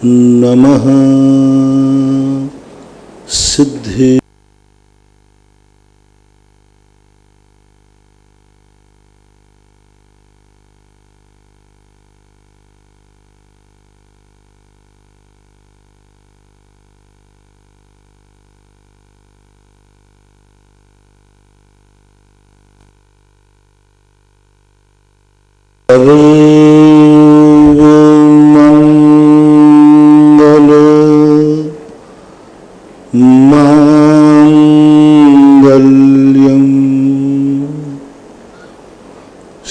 नमः सिद्धि मंगल मांगल्यम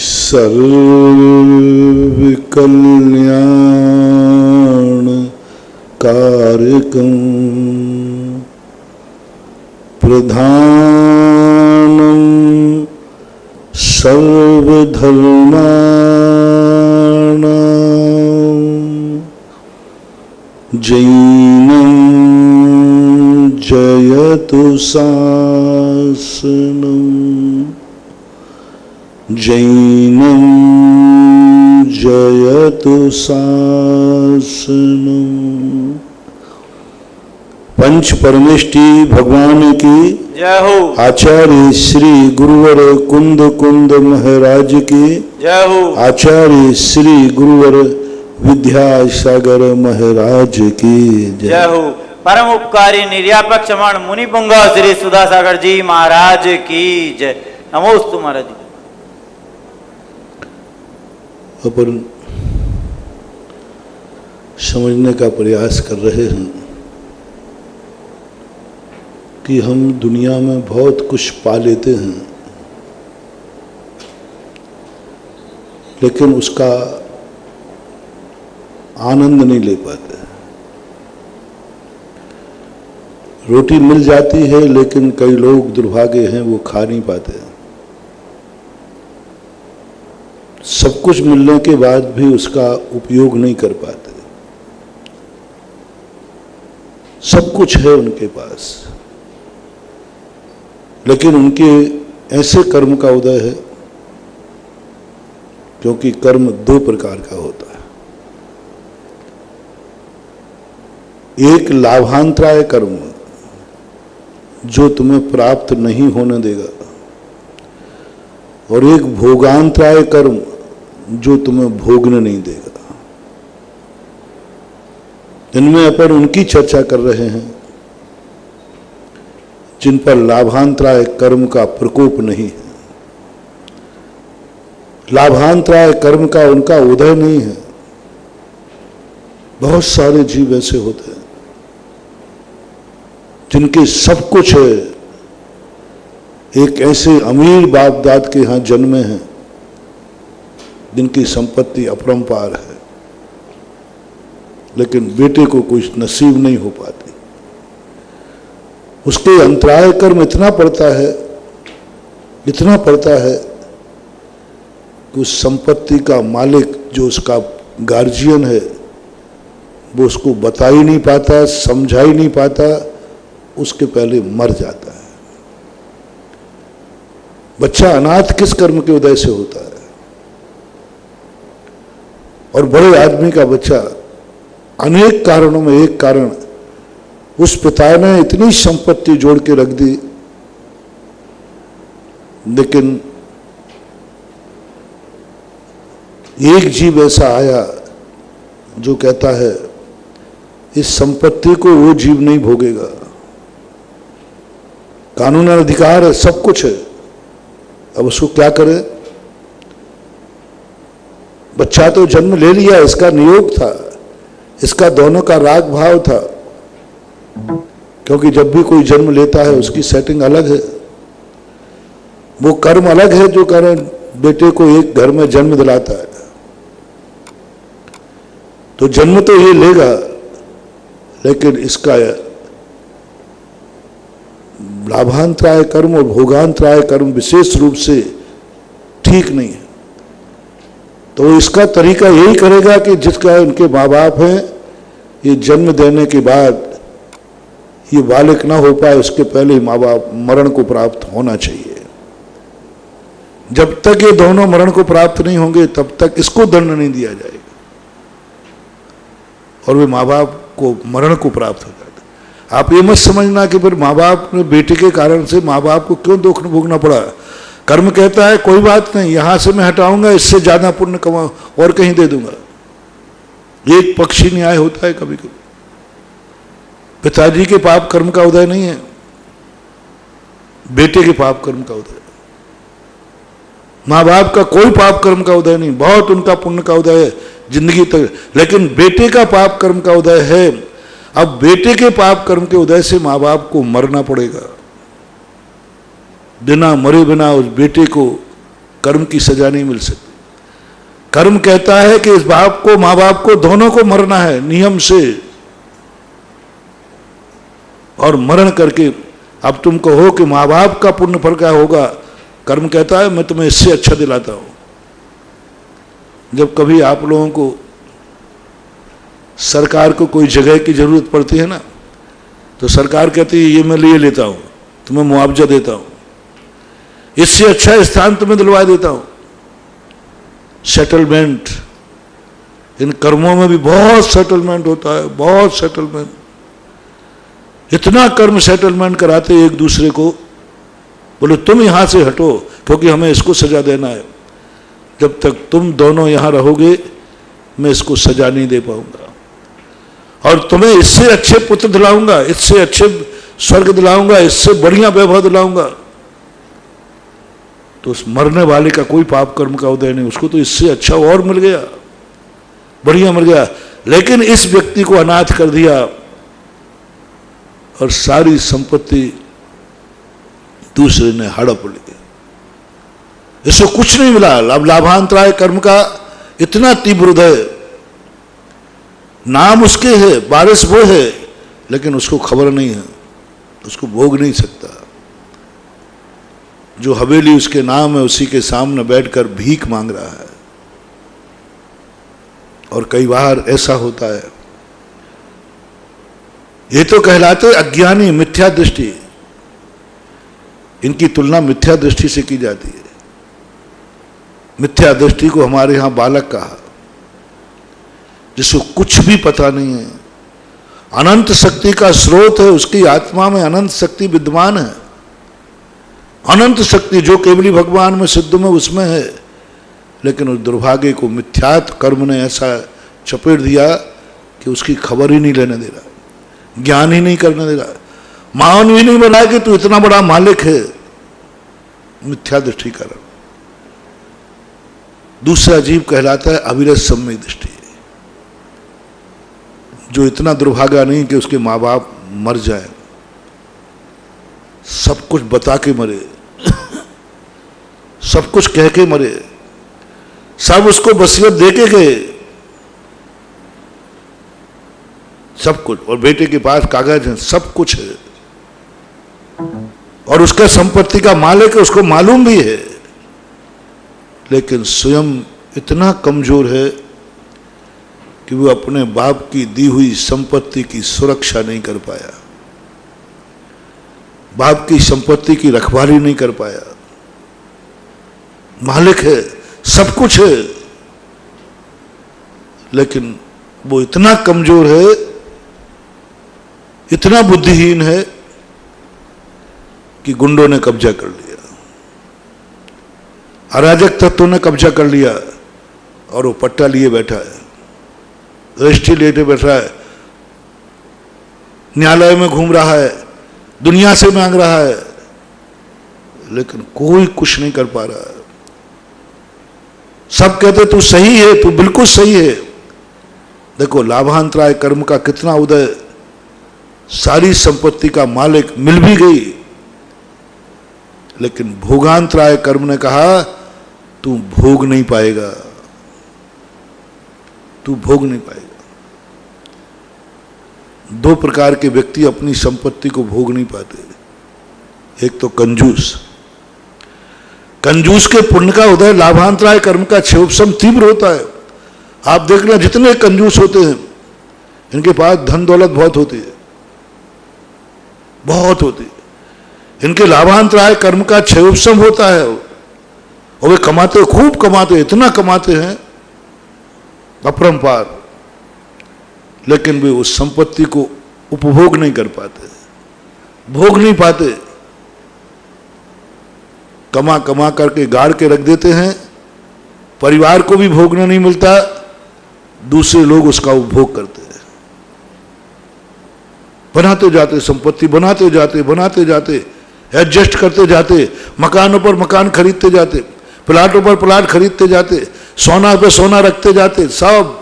सर्वकल्याण कारकम प्रधानम सर्वधर्माणां जैनं जयतु शासनं जैनं जयतु शासनं। पंच परमेष्टि भगवान की जय हो। आचार्य श्री गुरुवर कुंद कुंद महाराज की जय हो। आचार्य श्री गुरुवर विद्यासागर महाराज की जय हो। परम उपकारी निर्यापक क्षमण मुनि पुंग श्री सुधासागर जी महाराज की जय। नमोस्तु महाराज जी। अपन समझने का प्रयास कर रहे हैं कि हम दुनिया में बहुत कुछ पा लेते हैं, लेकिन उसका आनंद नहीं ले पाते। रोटी मिल जाती है, लेकिन कई लोग दुर्भाग्य हैं वो खा नहीं पाते। सब कुछ मिलने के बाद भी उसका उपयोग नहीं कर पाते। सब कुछ है उनके पास, लेकिन उनके ऐसे कर्म का उदय है, क्योंकि कर्म दो प्रकार का होता है। एक लाभांतराय कर्म जो तुम्हें प्राप्त नहीं होने देगा, और एक भोगांतराय कर्म जो तुम्हें भोगने नहीं देगा। इनमें अपन उनकी चर्चा कर रहे हैं जिन पर लाभांतराय कर्म का प्रकोप नहीं है, लाभांतराय कर्म का उनका उदय नहीं है। बहुत सारे जीव ऐसे होते हैं जिनके सब कुछ है, एक ऐसे अमीर बाप दाद के यहां जन्मे हैं जिनकी संपत्ति अपरंपार है, लेकिन बेटे को कुछ नसीब नहीं हो पाती। उसके अंतराय कर्म इतना पड़ता है कि उस संपत्ति का मालिक जो उसका गार्जियन है वो उसको बता ही नहीं पाता, समझा ही नहीं पाता, उसके पहले मर जाता है। बच्चा अनाथ किस कर्म के उदय से होता है? और बड़े आदमी का बच्चा अनेक कारणों में एक कारण, उस पिता ने इतनी संपत्ति जोड़ के रख दी, लेकिन एक जीव ऐसा आया जो कहता है इस संपत्ति को वो जीव नहीं भोगेगा। कानून अधिकार है, सब कुछ है, अब उसको क्या करे? बच्चा तो जन्म ले लिया, इसका नियोग था, इसका दोनों का राग भाव था, क्योंकि जब भी कोई जन्म लेता है उसकी सेटिंग अलग है, वो कर्म अलग है जो कारण बेटे को एक घर में जन्म दिलाता है। तो जन्म तो ये लेगा, लेकिन इसका लाभांतराय कर्म और भोगांतराय कर्म विशेष रूप से ठीक नहीं है। तो इसका तरीका यही करेगा कि जिसका इनके माँ बाप हैं, ये जन्म देने के बाद ये बालक ना हो पाए उसके पहले ही माँ बाप मरण को प्राप्त होना चाहिए। जब तक ये दोनों मरण को प्राप्त नहीं होंगे तब तक इसको दंड नहीं दिया जाएगा। और वे माँ बाप को मरण को प्राप्त हो जाते। आप ये मत समझना कि फिर माँ बाप ने बेटे के कारण से माँ बाप को क्यों दुख भोगना पड़ा। कर्म कहता है कोई बात नहीं, यहां से मैं हटाऊंगा, इससे ज्यादा पुण्य कमाऊं और कहीं दे दूंगा। एक पक्षी न्याय होता है कभी कभी। पिताजी के पाप कर्म का उदय नहीं है, बेटे के पाप कर्म का उदय। माँ बाप का कोई पाप कर्म का उदय नहीं, बहुत उनका पुण्य का उदय है जिंदगी तक, लेकिन बेटे का पाप कर्म का उदय है। अब बेटे के पाप कर्म के उदय से माँ बाप को मरना पड़ेगा। बिना मरे बिना उस बेटे को कर्म की सजा नहीं मिल सकती। कर्म कहता है कि इस बाप को माँ बाप को दोनों को मरना है नियम से, और मरण करके अब तुम कहो कि माँ बाप का पुण्य फल क्या होगा। कर्म कहता है मैं तुम्हें इससे अच्छा दिलाता हूं। जब कभी आप लोगों को सरकार को कोई जगह की जरूरत पड़ती है ना, तो सरकार कहती है ये मैं लिए लेता हूं, तुम्हें मुआवजा देता हूं, इससे अच्छा स्थान तुम्हें दिलवा देता हूं। सेटलमेंट, इन कर्मों में भी बहुत सेटलमेंट होता है, बहुत सेटलमेंट। इतना कर्म सेटलमेंट कराते एक दूसरे को, बोले तुम यहां से हटो क्योंकि हमें इसको सजा देना है। जब तक तुम दोनों यहां रहोगे मैं इसको सजा नहीं दे पाऊंगा, और तुम्हें इससे अच्छे पुत्र दिलाऊंगा, इससे अच्छे स्वर्ग दिलाऊंगा, इससे बढ़िया वैभव दिलाऊंगा। तो उस मरने वाले का कोई पाप कर्म का उदय नहीं, उसको तो इससे अच्छा और मिल गया, बढ़िया मिल गया। लेकिन इस व्यक्ति को अनाथ कर दिया और सारी संपत्ति दूसरे ने हड़प ली, इसको कुछ नहीं मिला। अब लाभांतराय कर्म का इतना तीव्र उदय, नाम उसके है, वारिस वो है, लेकिन उसको खबर नहीं है, उसको भोग नहीं सकता। जो हवेली उसके नाम है उसी के सामने बैठकर भीख मांग रहा है। और कई बार ऐसा होता है, ये तो कहलाते अज्ञानी, मिथ्या दृष्टि। इनकी तुलना मिथ्या दृष्टि से की जाती है। मिथ्या दृष्टि को हमारे यहां बालक कहा, जिसको कुछ भी पता नहीं है। अनंत शक्ति का स्रोत है, उसकी आत्मा में अनंत शक्ति विद्यमान है। अनंत शक्ति जो केवली भगवान में, सिद्ध में, उसमें है। लेकिन उस दुर्भाग्य को मिथ्यात्व कर्म ने ऐसा चपेट दिया कि उसकी खबर ही नहीं लेने दे रहा, ज्ञान ही नहीं करने दे रहा, मान भी नहीं बना कि तू इतना बड़ा मालिक है। मिथ्या दृष्टि कारण। दूसरा जीव कहलाता है अविरत सम्यक दृष्टि, जो इतना दुर्भागा नहीं कि उसके माँ बाप मर जाए, सब कुछ बता के मरे, सब कुछ कह के मरे, सब उसको वसीयत दे के गए, सब कुछ। और बेटे के पास कागज है, सब कुछ है, और उसका संपत्ति का मालिक है, उसको मालूम भी है, लेकिन स्वयं इतना कमजोर है कि वो अपने बाप की दी हुई संपत्ति की सुरक्षा नहीं कर पाया, बाप की संपत्ति की रखवाली नहीं कर पाया। मालिक है, सब कुछ है, लेकिन वो इतना कमजोर है, इतना बुद्धिहीन है कि गुंडों ने कब्जा कर लिया, अराजक तत्वों ने कब्जा कर लिया, और वो पट्टा लिए बैठा है, रजिस्ट्री लेके बैठा है, न्यायालय में घूम रहा है, दुनिया से मांग रहा है, लेकिन कोई कुछ नहीं कर पा रहा है। सब कहते तू सही है, तू बिल्कुल सही है। देखो लाभांतराय कर्म का कितना उदय, सारी संपत्ति का मालिक मिल भी गई, लेकिन भोगांतराय कर्म ने कहा तू भोग नहीं पाएगा, तू भोग नहीं पाएगा। दो प्रकार के व्यक्ति अपनी संपत्ति को भोग नहीं पाते। एक तो कंजूस, कंजूस के पुण्य का उदय लाभांतराय कर्म का क्षयोपशम तीव्र होता है। आप देखना जितने कंजूस होते हैं इनके पास धन दौलत बहुत होती है, बहुत होती है। इनके लाभांतराय कर्म का क्षयोपशम होता है, और वे कमाते, खूब कमाते, इतना कमाते हैं अपरंपार, लेकिन वे उस संपत्ति को उपभोग नहीं कर पाते, भोग नहीं पाते। कमा कमा करके गाड़ के रख देते हैं, परिवार को भी भोगना नहीं मिलता, दूसरे लोग उसका उपभोग करते हैं। बनाते जाते, संपत्ति बनाते जाते, एडजस्ट करते जाते, मकानों पर मकान खरीदते जाते, प्लाटों पर प्लाट खरीदते जाते, सोना पे सोना रखते जाते। सब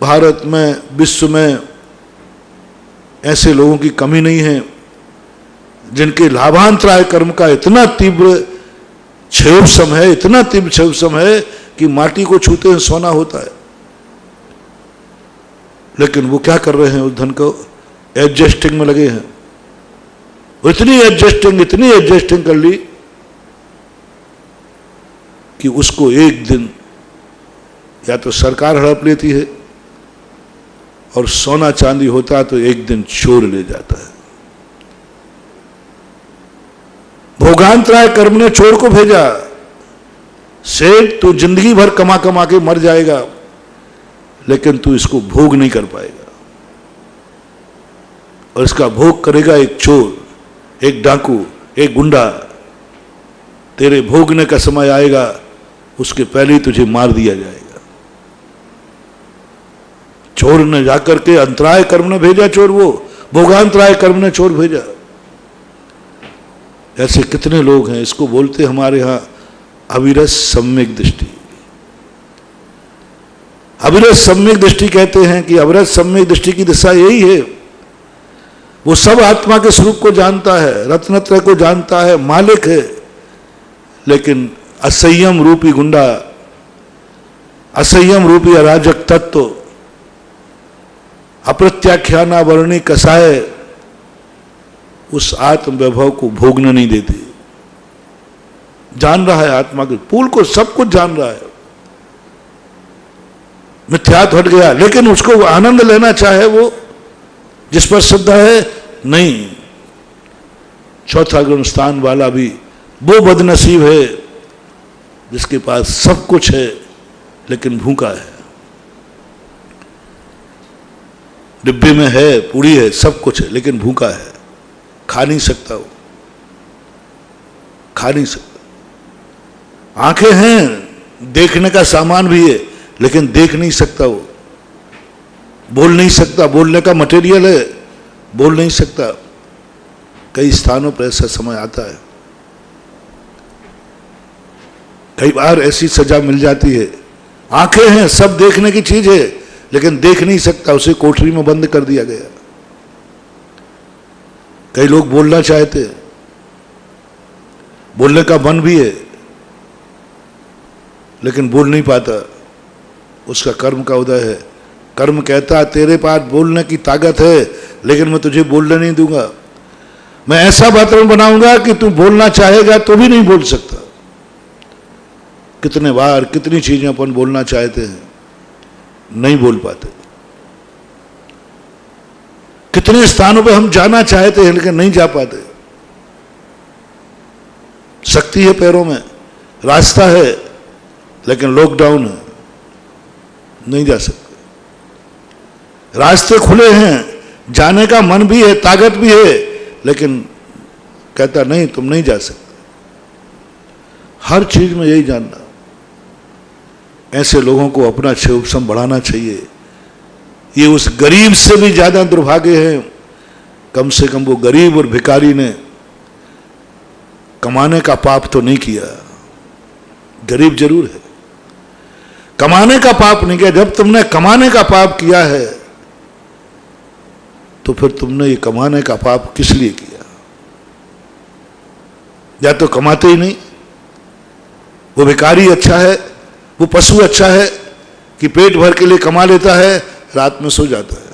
भारत में, विश्व में ऐसे लोगों की कमी नहीं है जिनके लाभांतराय कर्म का इतना तीव्र क्षयोपशम है, इतना तीव्र क्षयोपशम है कि माटी को छूते हैं सोना होता है। लेकिन वो क्या कर रहे हैं, उस धन को एडजस्टिंग में लगे हैं। इतनी एडजस्टिंग कर ली कि उसको एक दिन या तो सरकार हड़प लेती है, और सोना चांदी होता है तो एक दिन चोर ले जाता है। भोगांतराय कर्म ने चोर को भेजा, सेठ तू जिंदगी भर कमा कमा के मर जाएगा, लेकिन तू इसको भोग नहीं कर पाएगा, और इसका भोग करेगा एक चोर, एक डाकू, एक गुंडा। तेरे भोगने का समय आएगा, उसके पहले ही तुझे मार दिया जाएगा। चोर ने जाकर के अंतराय कर्म ने भेजा चोर, वो भोगांतराय कर्म ने चोर भेजा। ऐसे कितने लोग हैं, इसको बोलते हमारे यहां अविरत सम्यक दृष्टि। अविरत सम्यक दृष्टि कहते हैं कि अविरत सम्यक दृष्टि की दिशा यही है, वो सब आत्मा के स्वरूप को जानता है, रत्नत्रय को जानता है, मालिक है, लेकिन असंयम रूपी गुंडा, असंयम रूपी अराजक तत्व, अप्रत्याख्याना वर्णी कसाय उस आत्म वैभव को भोगने नहीं देते। जान रहा है आत्मा के पूल को, सब कुछ जान रहा है, मिथ्यात्व हट गया, लेकिन उसको आनंद लेना चाहे वो जिस पर श्रद्धा है नहीं। चौथा गुण स्थान वाला भी वो बदनसीब है जिसके पास सब कुछ है लेकिन भूखा है। डिब्बे में है, पूरी है, सब कुछ है, लेकिन भूखा है, खा नहीं सकता, वो खा नहीं सकता। आंखें हैं, देखने का सामान भी है, लेकिन देख नहीं सकता, वो बोल नहीं सकता, बोलने का मटेरियल है, बोल नहीं सकता। कई स्थानों पर ऐसा समय आता है, कई बार ऐसी सजा मिल जाती है। आंखें हैं, सब देखने की चीज है, लेकिन देख नहीं सकता, उसे कोठरी में बंद कर दिया गया। कई लोग बोलना चाहते, बोलने का मन भी है, लेकिन बोल नहीं पाता, उसका कर्म का उदय है। कर्म कहता है तेरे पास बोलने की ताकत है, लेकिन मैं तुझे बोलने नहीं दूंगा, मैं ऐसा वातावरण बनाऊंगा कि तू बोलना चाहेगा तो भी नहीं बोल सकता। कितने बार कितनी चीजें अपन बोलना चाहते हैं, नहीं बोल पाते। कितने स्थानों पे हम जाना चाहते हैं, लेकिन नहीं जा पाते। शक्ति है पैरों में, रास्ता है, लेकिन लॉकडाउन है, नहीं जा सकते। रास्ते खुले हैं, जाने का मन भी है, ताकत भी है, लेकिन कहता नहीं, तुम नहीं जा सकते। हर चीज में यही जानना। ऐसे लोगों को अपना क्षयोपशम बढ़ाना चाहिए। ये उस गरीब से भी ज्यादा दुर्भाग्य है। कम से कम वो गरीब और भिखारी ने कमाने का पाप तो नहीं किया। गरीब जरूर है, कमाने का पाप नहीं किया। जब तुमने कमाने का पाप किया है तो फिर तुमने ये कमाने का पाप किस लिए किया? या तो कमाते ही नहीं। वो भिखारी अच्छा है, वो पशु अच्छा है कि पेट भर के लिए कमा लेता है, रात में सो जाता है।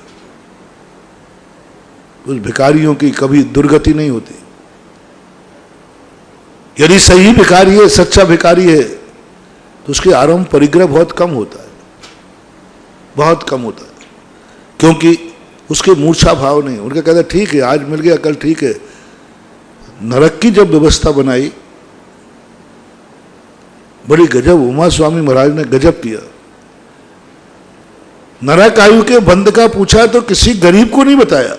उस भिखारियों की कभी दुर्गति नहीं होती। यदि सही भिखारी है, सच्चा भिखारी है, तो उसके आरंभ परिग्रह बहुत कम होता है, बहुत कम होता है, क्योंकि उसके मूर्छा भाव नहीं। उनका कहता ठीक है, आज मिल गया, कल ठीक है। नरक की जब व्यवस्था बनाई, बड़ी गजब, उमा स्वामी महाराज ने गजब किया। नरक आयु के बंध का पूछा तो किसी गरीब को नहीं बताया,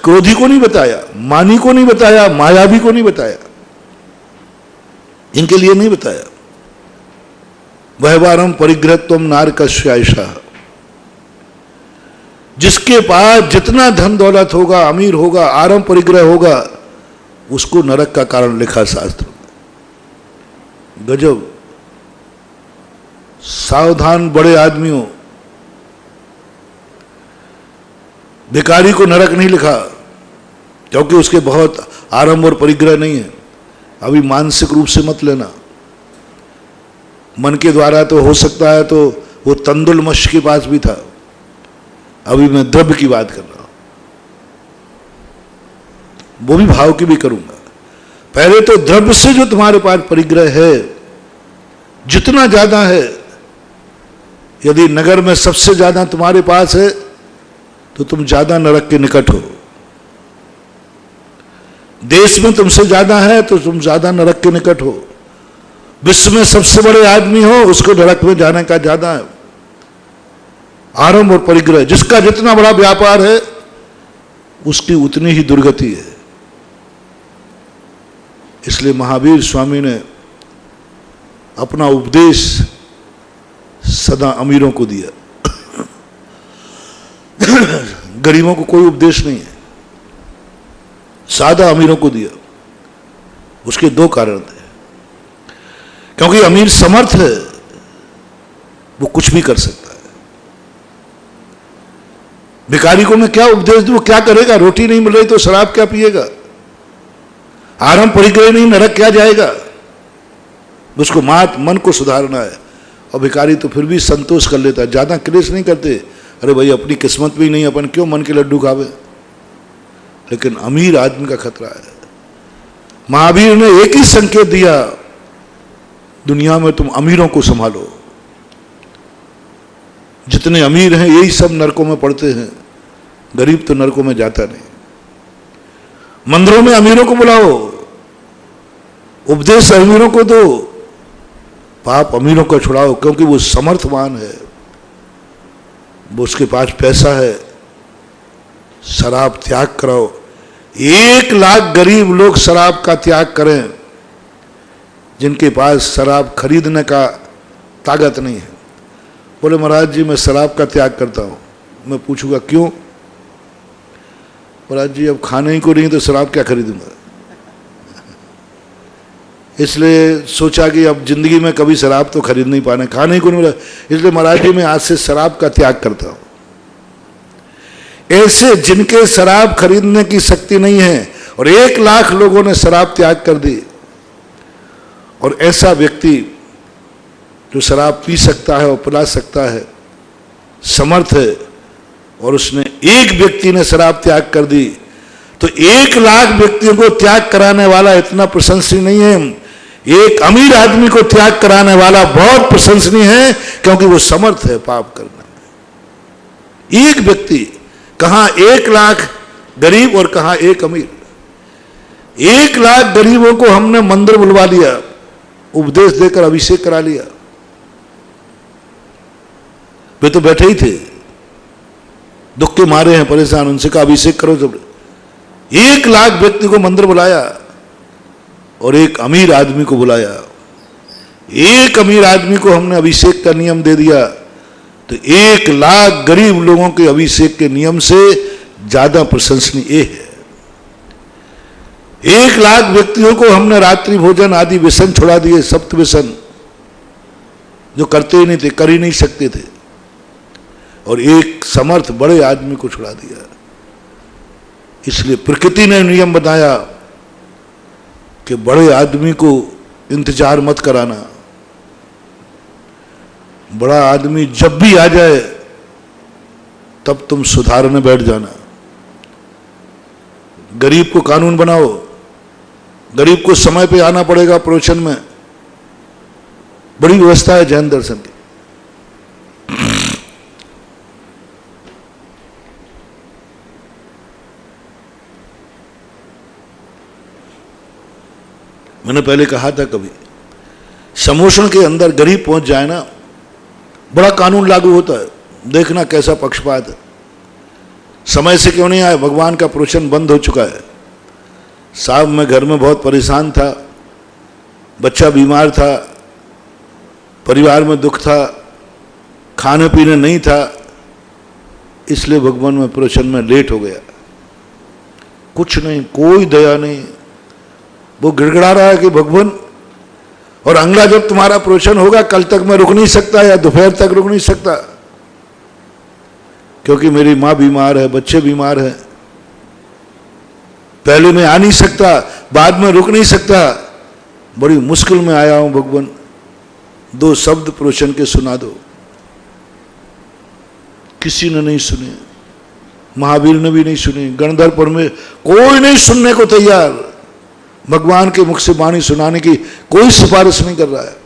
क्रोधी को नहीं बताया, मानी को नहीं बताया, मायावी को नहीं बताया, इनके लिए नहीं बताया। वहवारम परिग्रहत्वम नारकस्यायशा, जिसके पास जितना धन दौलत होगा, अमीर होगा, आरम परिग्रह होगा, उसको नरक का कारण लिखा शास्त्र में। गजब। सावधान बड़े आदमियों, भिखारी को नरक नहीं लिखा क्योंकि उसके बहुत आरंभ और परिग्रह नहीं है। अभी मानसिक रूप से मत लेना, मन के द्वारा तो हो सकता है, तो वो तंदुलमश के पास भी था। अभी मैं द्रव्य की बात कर रहा हूं, वो भी भाव की भी करूंगा। पहले तो द्रव्य से जो तुम्हारे पास परिग्रह है, जितना ज्यादा है, यदि नगर में सबसे ज्यादा तुम्हारे पास है तो तुम ज्यादा नरक के निकट हो। देश में तुमसे ज्यादा है तो तुम ज्यादा नरक के निकट हो। विश्व में सबसे बड़े आदमी हो, उसको नरक में जाने का ज्यादा है। आरंभ और परिग्रह, जिसका जितना बड़ा व्यापार है उसकी उतनी ही दुर्गति है। इसलिए महावीर स्वामी ने अपना उपदेश सदा अमीरों को दिया, गरीबों को कोई उपदेश नहीं है, सादा अमीरों को दिया। उसके दो कारण थे, क्योंकि अमीर समर्थ है, वो कुछ भी कर सकता है। भिखारी को मैं क्या उपदेश दूं, वो क्या करेगा? रोटी नहीं मिल रही तो शराब क्या पिएगा? आरंभ परिग्रह नहीं, नरक क्या जाएगा? उसको मन को सुधारना है। और भिखारी तो फिर भी संतोष कर लेता है, ज्यादा क्लेश नहीं करते। अरे भाई, अपनी किस्मत भी नहीं, अपन क्यों मन के लड्डू खावे? लेकिन अमीर आदमी का खतरा है। महावीर ने एक ही संकेत दिया, दुनिया में तुम अमीरों को संभालो। जितने अमीर हैं यही सब नरकों में पड़ते हैं, गरीब तो नरकों में जाता नहीं। मंदिरों में अमीरों को बुलाओ, उपदेश अमीरों को दो, पाप अमीरों को छुड़ाओ, क्योंकि वो समर्थवान है, वो उसके पास पैसा है। शराब त्याग कराओ। 1 लाख गरीब लोग शराब का त्याग करें जिनके पास शराब खरीदने का ताकत नहीं है। बोले महाराज जी, मैं शराब का त्याग करता हूं। मैं पूछूंगा क्यों? महाराज जी, अब खाने ही को नहीं तो शराब क्या खरीदूंगा, इसलिए सोचा कि अब जिंदगी में कभी शराब तो खरीद नहीं पाने, खाने को नहीं मिला, इसलिए महाराज जी मैं आज से शराब का त्याग करता हूं। ऐसे जिनके शराब खरीदने की शक्ति नहीं है और 1 लाख लोगों ने शराब त्याग कर दी, और ऐसा व्यक्ति जो शराब पी सकता है और पिला सकता है, समर्थ है, और उसने एक व्यक्ति ने शराब त्याग कर दी, तो 1 लाख व्यक्तियों को त्याग कराने वाला इतना प्रशंसनीय नहीं है। एक अमीर आदमी को त्याग कराने वाला बहुत प्रशंसनीय है, क्योंकि वो समर्थ है पाप करने में। एक व्यक्ति, कहां 1 लाख गरीब और कहां एक अमीर। 1 लाख गरीबों को हमने मंदिर बुलवा लिया, उपदेश देकर अभिषेक करा लिया। वे तो बैठे ही थे, दुख के मारे हैं, परेशान, उनसे कहा अभिषेक करो। जब 1 लाख व्यक्ति को मंदिर बुलाया और एक अमीर आदमी को बुलाया, एक अमीर आदमी को हमने अभिषेक का नियम दे दिया, तो 1 लाख गरीब लोगों के अभिषेक के नियम से ज्यादा प्रशंसनीय ये है। 1 लाख व्यक्तियों को हमने रात्रि भोजन आदि व्यसन छुड़ा दिए, सप्त व्यसन जो करते ही नहीं थे, कर ही नहीं सकते थे, और एक समर्थ बड़े आदमी को छुड़ा दिया। इसलिए प्रकृति ने नियम बताया कि बड़े आदमी को इंतजार मत कराना, बड़ा आदमी जब भी आ जाए तब तुम सुधारने बैठ जाना। गरीब को कानून बनाओ, गरीब को समय पे आना पड़ेगा प्रवचन में, बड़ी व्यवस्था है जैन दर्शन की। मैंने पहले कहा था, कभी समोषण के अंदर गरीब पहुंच जाए ना बड़ा कानून लागू होता है, देखना कैसा पक्षपात है। समय से क्यों नहीं आए? भगवान का प्रोशन बंद हो चुका है। साहब मैं घर में बहुत परेशान था, बच्चा बीमार था, परिवार में दुख था, खाने पीने नहीं था, इसलिए भगवान में प्रोशन में लेट हो गया। कुछ नहीं, कोई दया नहीं। वो गिड़गिड़ा रहा है कि भगवान, और अगला जब तुम्हारा प्रोशन होगा कल तक मैं रुक नहीं सकता या दोपहर तक रुक नहीं सकता, क्योंकि मेरी माँ बीमार है, बच्चे बीमार हैं, पहले मैं आ नहीं सकता, बाद में रुक नहीं सकता, बड़ी मुश्किल में आया हूं भगवान, 2 शब्द प्रोशन के सुना दो। किसी ने नहीं सुने, महावीर ने भी नहीं सुनी, गणधर में कोई नहीं सुनने को तैयार। भगवान के मुख से वाणी सुनाने की कोई सिफारिश नहीं कर रहा है।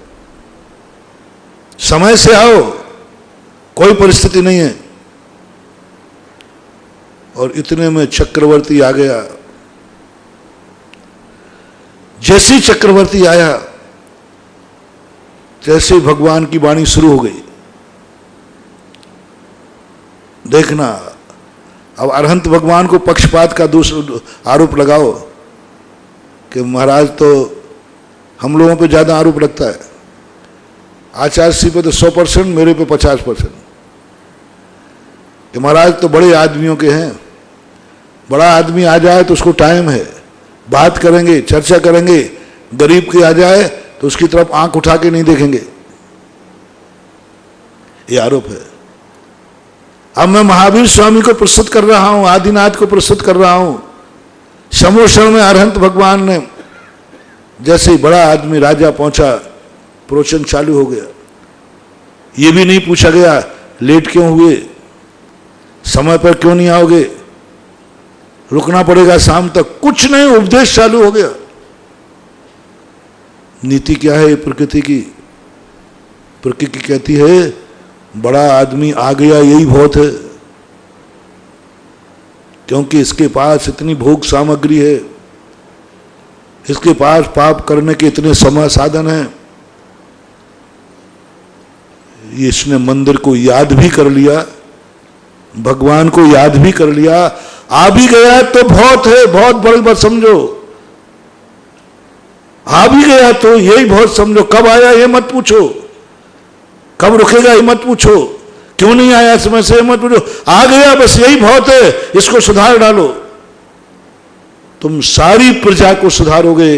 समय से आओ, कोई परिस्थिति नहीं है। और इतने में चक्रवर्ती आ गया। जैसे चक्रवर्ती आया जैसे भगवान की वाणी शुरू हो गई। देखना, अब अरहंत भगवान को पक्षपात का आरोप लगाओ कि महाराज तो हम लोगों पे ज्यादा आरोप लगता है, आचार्य श्री पे तो 100%, मेरे पे 50%। कि महाराज तो बड़े आदमियों के हैं, बड़ा आदमी आ जाए तो उसको टाइम है, बात करेंगे, चर्चा करेंगे, गरीब के आ जाए तो उसकी तरफ आंख उठा के नहीं देखेंगे, ये आरोप है। अब मैं महावीर स्वामी को प्रस्तुत कर रहा हूं, आदिनाथ को प्रस्तुत कर रहा हूं। समोषण में अरहंत भगवान ने, जैसे ही बड़ा आदमी राजा पहुंचा, प्रवचन चालू हो गया। ये भी नहीं पूछा गया लेट क्यों हुए, समय पर क्यों नहीं आओगे, रुकना पड़ेगा शाम तक, कुछ नहीं, उपदेश चालू हो गया। नीति क्या है प्रकृति की? प्रकृति कहती है बड़ा आदमी आ गया यही बहुत है, क्योंकि इसके पास इतनी भोग सामग्री है, इसके पास पाप करने के इतने समय साधन हैं। इसने मंदिर को याद भी कर लिया, भगवान को याद भी कर लिया, आ भी गया तो बहुत है, बहुत बड़ी बात समझो। आ भी गया तो यही बहुत समझो, कब आया ये मत पूछो, कब रुकेगा ये मत पूछो, क्यों नहीं आया समय से मत पूछो, आ गया बस यही बहुत है, इसको सुधार डालो। तुम सारी प्रजा को सुधारोगे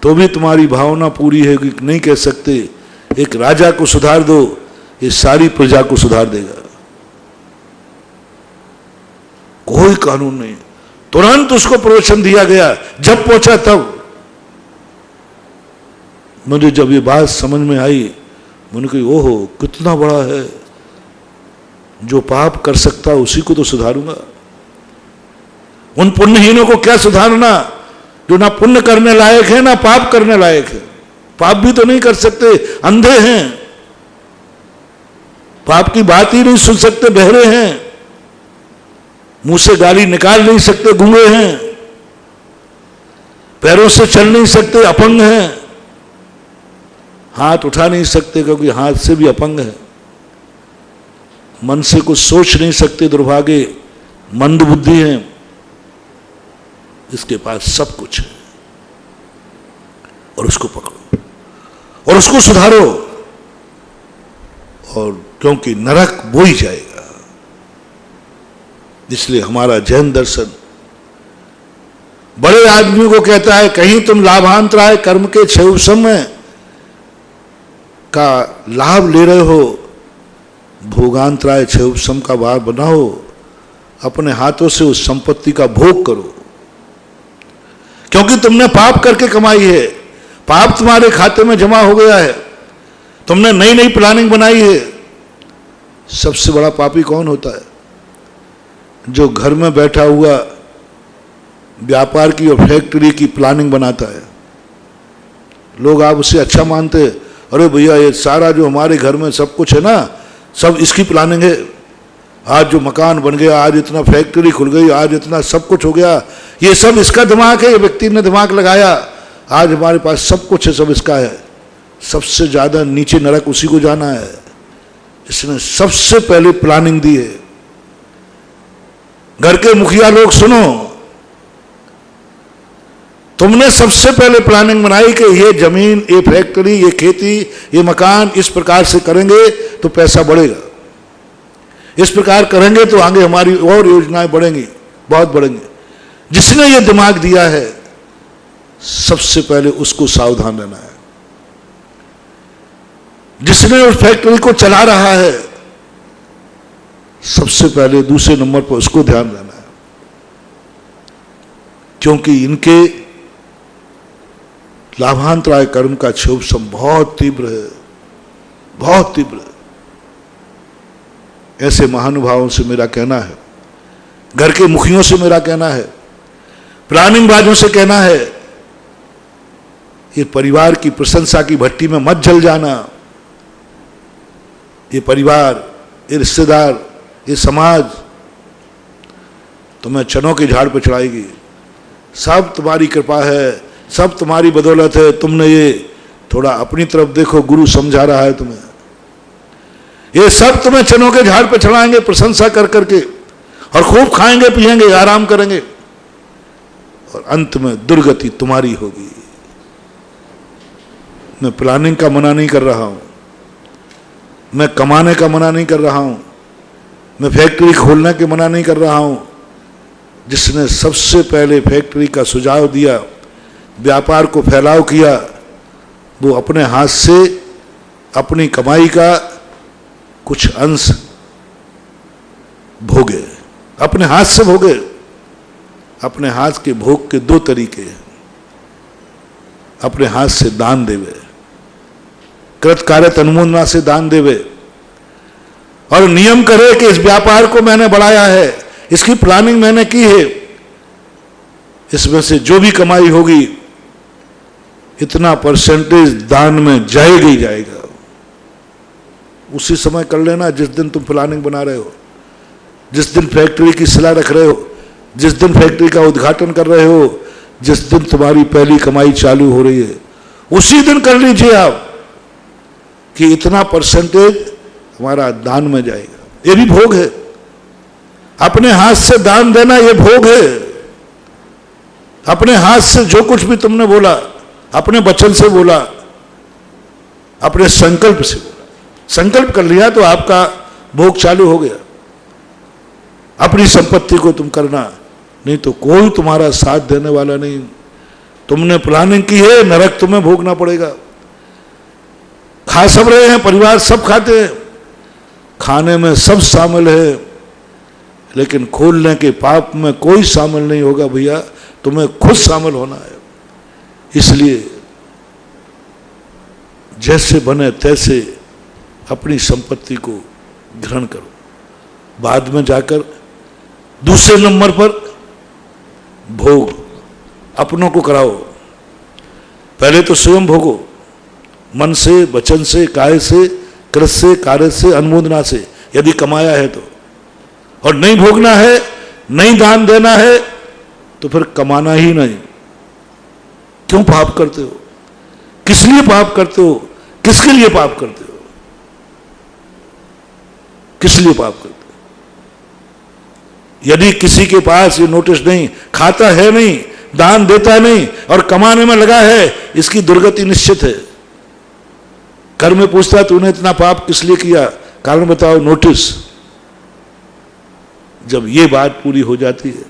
तो भी तुम्हारी भावना पूरी है कि नहीं कह सकते। एक राजा को सुधार दो, ये सारी प्रजा को सुधार देगा। कोई कानून नहीं, तुरंत उसको प्रवचन दिया गया। जब पहुंचा तब मुझे जब ये बात समझ में आई, मैंने कही ओहो कितना बड़ा है, जो पाप कर सकता उसी को तो सुधारूंगा। उन पुण्यहीनों को क्या सुधारना जो ना पुण्य करने लायक है ना पाप करने लायक है। पाप भी तो नहीं कर सकते, अंधे हैं, पाप की बात ही नहीं सुन सकते, बहरे हैं, मुंह से गाली निकाल नहीं सकते, गूंगे हैं, पैरों से चल नहीं सकते, अपंग हैं, हाथ उठा नहीं सकते क्योंकि हाथ से भी अपंग है, मन से कुछ सोच नहीं सकते, दुर्भागे, मंद बुद्धि हैं। इसके पास सब कुछ है, और उसको पकड़ो और उसको सुधारो, और क्योंकि नरक वो ही जाएगा। इसलिए हमारा जैन दर्शन बड़े आदमियों को कहता है कहीं तुम लाभांतराय कर्म के क्षय का लाभ ले रहे हो, भोगांतराय क्षय का भार बनाओ, अपने हाथों से उस संपत्ति का भोग करो, क्योंकि तुमने पाप करके कमाई है, पाप तुम्हारे खाते में जमा हो गया है, तुमने नई नई प्लानिंग बनाई है। सबसे बड़ा पापी कौन होता है? जो घर में बैठा हुआ व्यापार की और फैक्ट्री की प्लानिंग बनाता है। लोग आप उसे अच्छा मानते हैं, अरे भैया ये सारा जो हमारे घर में सब कुछ है ना, सब इसकी प्लानिंग है। आज जो मकान बन गया, आज इतना फैक्ट्री खुल गई, आज इतना सब कुछ हो गया, ये सब इसका दिमाग है, ये व्यक्ति ने दिमाग लगाया, आज हमारे पास सब कुछ है, सब इसका है। सबसे ज्यादा नीचे नरक उसी को जाना है। इसने सबसे पहले प्लानिंग दी है। घर के मुखिया लोग सुनो, तुमने सबसे पहले प्लानिंग बनाई कि ये जमीन, ये फैक्ट्री, ये खेती, ये मकान इस प्रकार से करेंगे तो पैसा बढ़ेगा, इस प्रकार करेंगे तो आगे हमारी और योजनाएं बढ़ेंगी, बहुत बढ़ेंगी। जिसने ये दिमाग दिया है सबसे पहले उसको सावधान रहना है। जिसने उस फैक्ट्री को चला रहा है सबसे पहले दूसरे नंबर पर उसको ध्यान देना है, क्योंकि इनके लाभांतराय कर्म का क्षोभ बहुत तीव्र है, बहुत तीव्र है। ऐसे महानुभावों से मेरा कहना है, घर के मुखियों से मेरा कहना है, प्लानिंग बाजों से कहना है, ये परिवार की प्रशंसा की भट्टी में मत जल जाना। ये परिवार, ये रिश्तेदार, ये समाज तुम्हें चनों के झाड़ पर चढ़ाएगी। सब तुम्हारी कृपा है, सब तुम्हारी बदौलत है। तुमने ये थोड़ा अपनी तरफ देखो, गुरु समझा रहा है तुम्हें। ये सब तुम्हें चनों के झाड़ पे चढ़ाएंगे प्रशंसा कर करके, और खूब खाएंगे पिएंगे, आराम करेंगे, और अंत में दुर्गति तुम्हारी होगी। मैं प्लानिंग का मना नहीं कर रहा हूं, मैं कमाने का मना नहीं कर रहा हूं, मैं फैक्ट्री खोलने के मना नहीं कर रहा हूं। जिसने सबसे पहले फैक्ट्री का सुझाव दिया, व्यापार को फैलाव किया, वो अपने हाथ से अपनी कमाई का कुछ अंश भोगे, अपने हाथ से भोगे। अपने हाथ के भोग के दो तरीके हैं। अपने हाथ से दान देवे, कृत कार्य अनुमोदना से दान देवे, और नियम करे कि इस व्यापार को मैंने बढ़ाया है, इसकी प्लानिंग मैंने की है, इसमें से जो भी कमाई होगी इतना परसेंटेज दान में जाएगा ही जाएगा। उसी समय कर लेना जिस दिन तुम प्लानिंग बना रहे हो, जिस दिन फैक्ट्री की सलाह रख रहे हो, जिस दिन फैक्ट्री का उद्घाटन कर रहे हो, जिस दिन तुम्हारी पहली कमाई चालू हो रही है, उसी दिन कर लीजिए आप कि इतना परसेंटेज हमारा दान में जाएगा। ये भी भोग है। अपने हाथ से दान देना ये भोग है। अपने हाथ से जो कुछ भी तुमने बोला, अपने वचन से बोला, अपने संकल्प से बोला, संकल्प कर लिया तो आपका भोग चालू हो गया। अपनी संपत्ति को तुम करना, नहीं तो कोई तुम्हारा साथ देने वाला नहीं। तुमने प्लानिंग की है, नरक तुम्हें भोगना पड़ेगा। खा सब रहे हैं, परिवार सब खाते हैं, खाने में सब शामिल है, लेकिन खोलने के पाप में कोई शामिल नहीं होगा भैया, तुम्हें खुद शामिल होना है। इसलिए जैसे बने तैसे अपनी संपत्ति को ग्रहण करो। बाद में जाकर दूसरे नंबर पर भोग अपनों को कराओ। पहले तो स्वयं भोगो, मन से, वचन से, काय से, कृत से, कार्य से, अनुमोदना से, यदि कमाया है तो। और नहीं भोगना है, नहीं दान देना है, तो फिर कमाना ही नहीं। क्यों पाप करते हो? किस लिए पाप करते हो? किसके लिए पाप करते हो? किस लिए पाप करते हो? यदि किसी के पास ये नोटिस नहीं, खाता है नहीं, दान देता नहीं और कमाने में लगा है, इसकी दुर्गति निश्चित है। कर में पूछता तूने इतना पाप किस लिए किया, कारण बताओ, नोटिस। जब ये बात पूरी हो जाती है,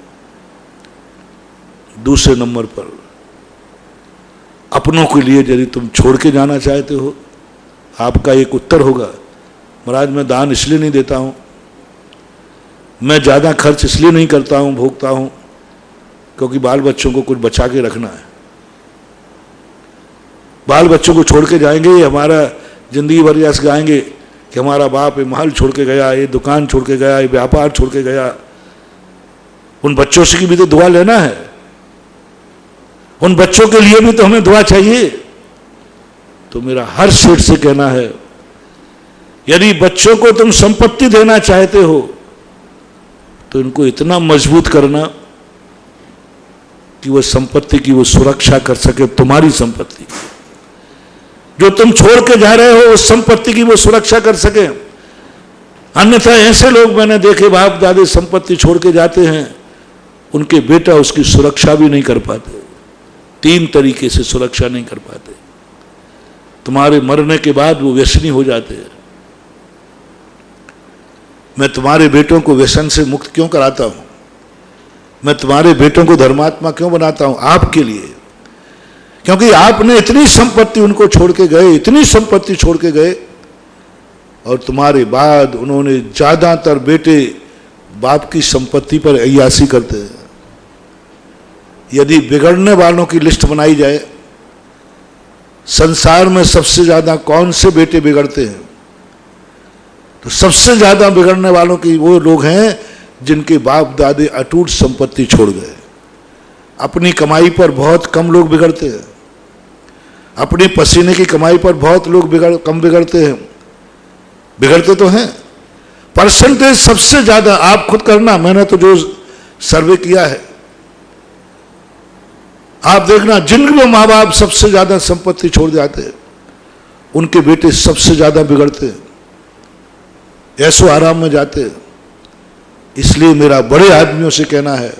दूसरे नंबर पर अपनों के लिए यदि तुम छोड़ के जाना चाहते हो, आपका एक उत्तर होगा, महाराज मैं दान इसलिए नहीं देता हूं, मैं ज्यादा खर्च इसलिए नहीं करता हूं, भोगता हूं, क्योंकि बाल बच्चों को कुछ बचा के रखना है। बाल बच्चों को छोड़ के जाएंगे, हमारा जिंदगी भर यश गाएंगे कि हमारा बाप ये महल छोड़ के गया, ये दुकान छोड़ के गया, ये व्यापार छोड़ के गया। उन बच्चों से की भी तो दुआ लेना है, उन बच्चों के लिए भी तो हमें दुआ चाहिए। तो मेरा हर सेठ से कहना है, यदि बच्चों को तुम संपत्ति देना चाहते हो तो इनको इतना मजबूत करना कि वह संपत्ति की वो सुरक्षा कर सके, तुम्हारी संपत्ति। जो तुम छोड़ के जा रहे हो उस संपत्ति की वो सुरक्षा कर सके। अन्यथा ऐसे लोग मैंने देखे, बाप दादे संपत्ति छोड़ के जाते हैं, उनके बेटा उसकी सुरक्षा भी नहीं कर पाते, 3 तरीके से सुरक्षा नहीं कर पाते। तुम्हारे मरने के बाद वो व्यसनी हो जाते हैं। मैं तुम्हारे बेटों को व्यसन से मुक्त क्यों कराता हूं? मैं तुम्हारे बेटों को धर्मात्मा क्यों बनाता हूं? आपके लिए, क्योंकि आपने इतनी संपत्ति उनको छोड़ के गए, इतनी संपत्ति छोड़ के गए, और तुम्हारे बाद उन्होंने ज्यादातर बेटे बाप की संपत्ति पर अय्यासी करते हैं। यदि बिगड़ने वालों की लिस्ट बनाई जाए, संसार में सबसे ज्यादा कौन से बेटे बिगड़ते हैं, तो सबसे ज्यादा बिगड़ने वालों की वो लोग हैं जिनके बाप दादे अटूट संपत्ति छोड़ गए। अपनी कमाई पर बहुत कम लोग बिगड़ते हैं, अपनी पसीने की कमाई पर बहुत लोग कम बिगड़ते हैं। बिगड़ते तो हैं, परसेंटेज सबसे ज्यादा आप खुद करना, मैंने तो जो सर्वे किया है आप देखना, जिनके माँ बाप सबसे ज्यादा संपत्ति छोड़ जाते हैं उनके बेटे सबसे ज्यादा बिगड़ते हैं, ऐसो आराम में जाते हैं। इसलिए मेरा बड़े आदमियों से कहना है,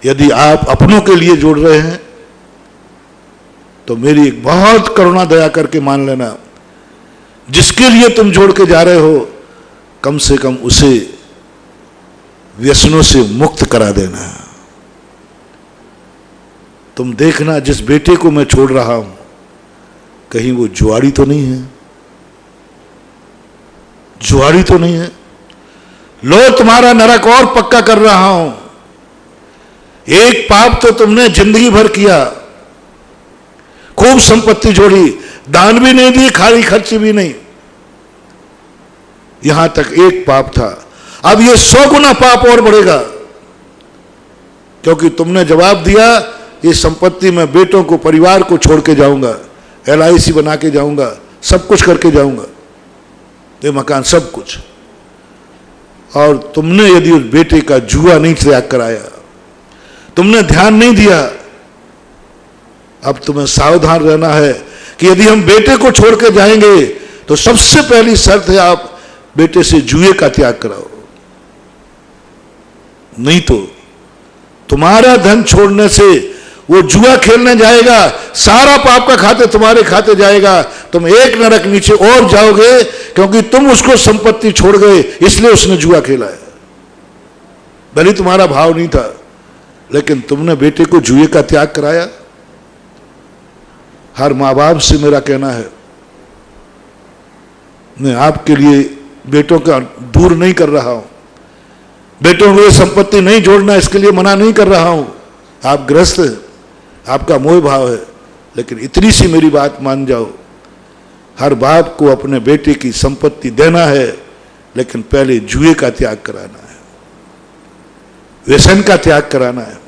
यदि आप अपनों के लिए जोड़ रहे हैं तो मेरी एक बहुत करुणा दया करके मान लेना, जिसके लिए तुम जोड़ के जा रहे हो कम से कम उसे व्यसनों से मुक्त करा देना। तुम देखना, जिस बेटे को मैं छोड़ रहा हूं कहीं वो जुआरी तो नहीं है, जुआरी तो नहीं है। लो तुम्हारा नरक और पक्का कर रहा हूं। एक पाप तो तुमने जिंदगी भर किया, खूब संपत्ति जोड़ी, दान भी नहीं दी, खाली खर्ची भी नहीं, यहां तक एक पाप था। अब ये 100 गुना पाप और बढ़ेगा, क्योंकि तुमने जवाब दिया ये संपत्ति मैं बेटों को, परिवार को छोड़ के जाऊंगा, LIC बना के जाऊंगा, सब कुछ करके जाऊंगा, ये मकान सब कुछ। और तुमने यदि उस बेटे का जुआ नहीं त्याग कराया, तुमने ध्यान नहीं दिया, अब तुम्हें सावधान रहना है कि यदि हम बेटे को छोड़ के जाएंगे तो सबसे पहली शर्त है आप बेटे से जुए का त्याग कराओ, नहीं तो तुम्हारा धन छोड़ने से वो जुआ खेलने जाएगा, सारा पाप का खाते तुम्हारे खाते जाएगा, तुम एक नरक नीचे और जाओगे, क्योंकि तुम उसको संपत्ति छोड़ गए इसलिए उसने जुआ खेला है। भले तुम्हारा भाव नहीं था, लेकिन तुमने बेटे को जुए का त्याग कराया। हर मां बाप से मेरा कहना है, मैं आपके लिए बेटों का दूर नहीं कर रहा हूं, बेटों को संपत्ति नहीं जोड़ना इसके लिए मना नहीं कर रहा हूं। आप ग्रस्त हैं, आपका मोह भाव है, लेकिन इतनी सी मेरी बात मान जाओ, हर बाप को अपने बेटे की संपत्ति देना है, लेकिन पहले जुए का त्याग कराना है, व्यसन का त्याग कराना है,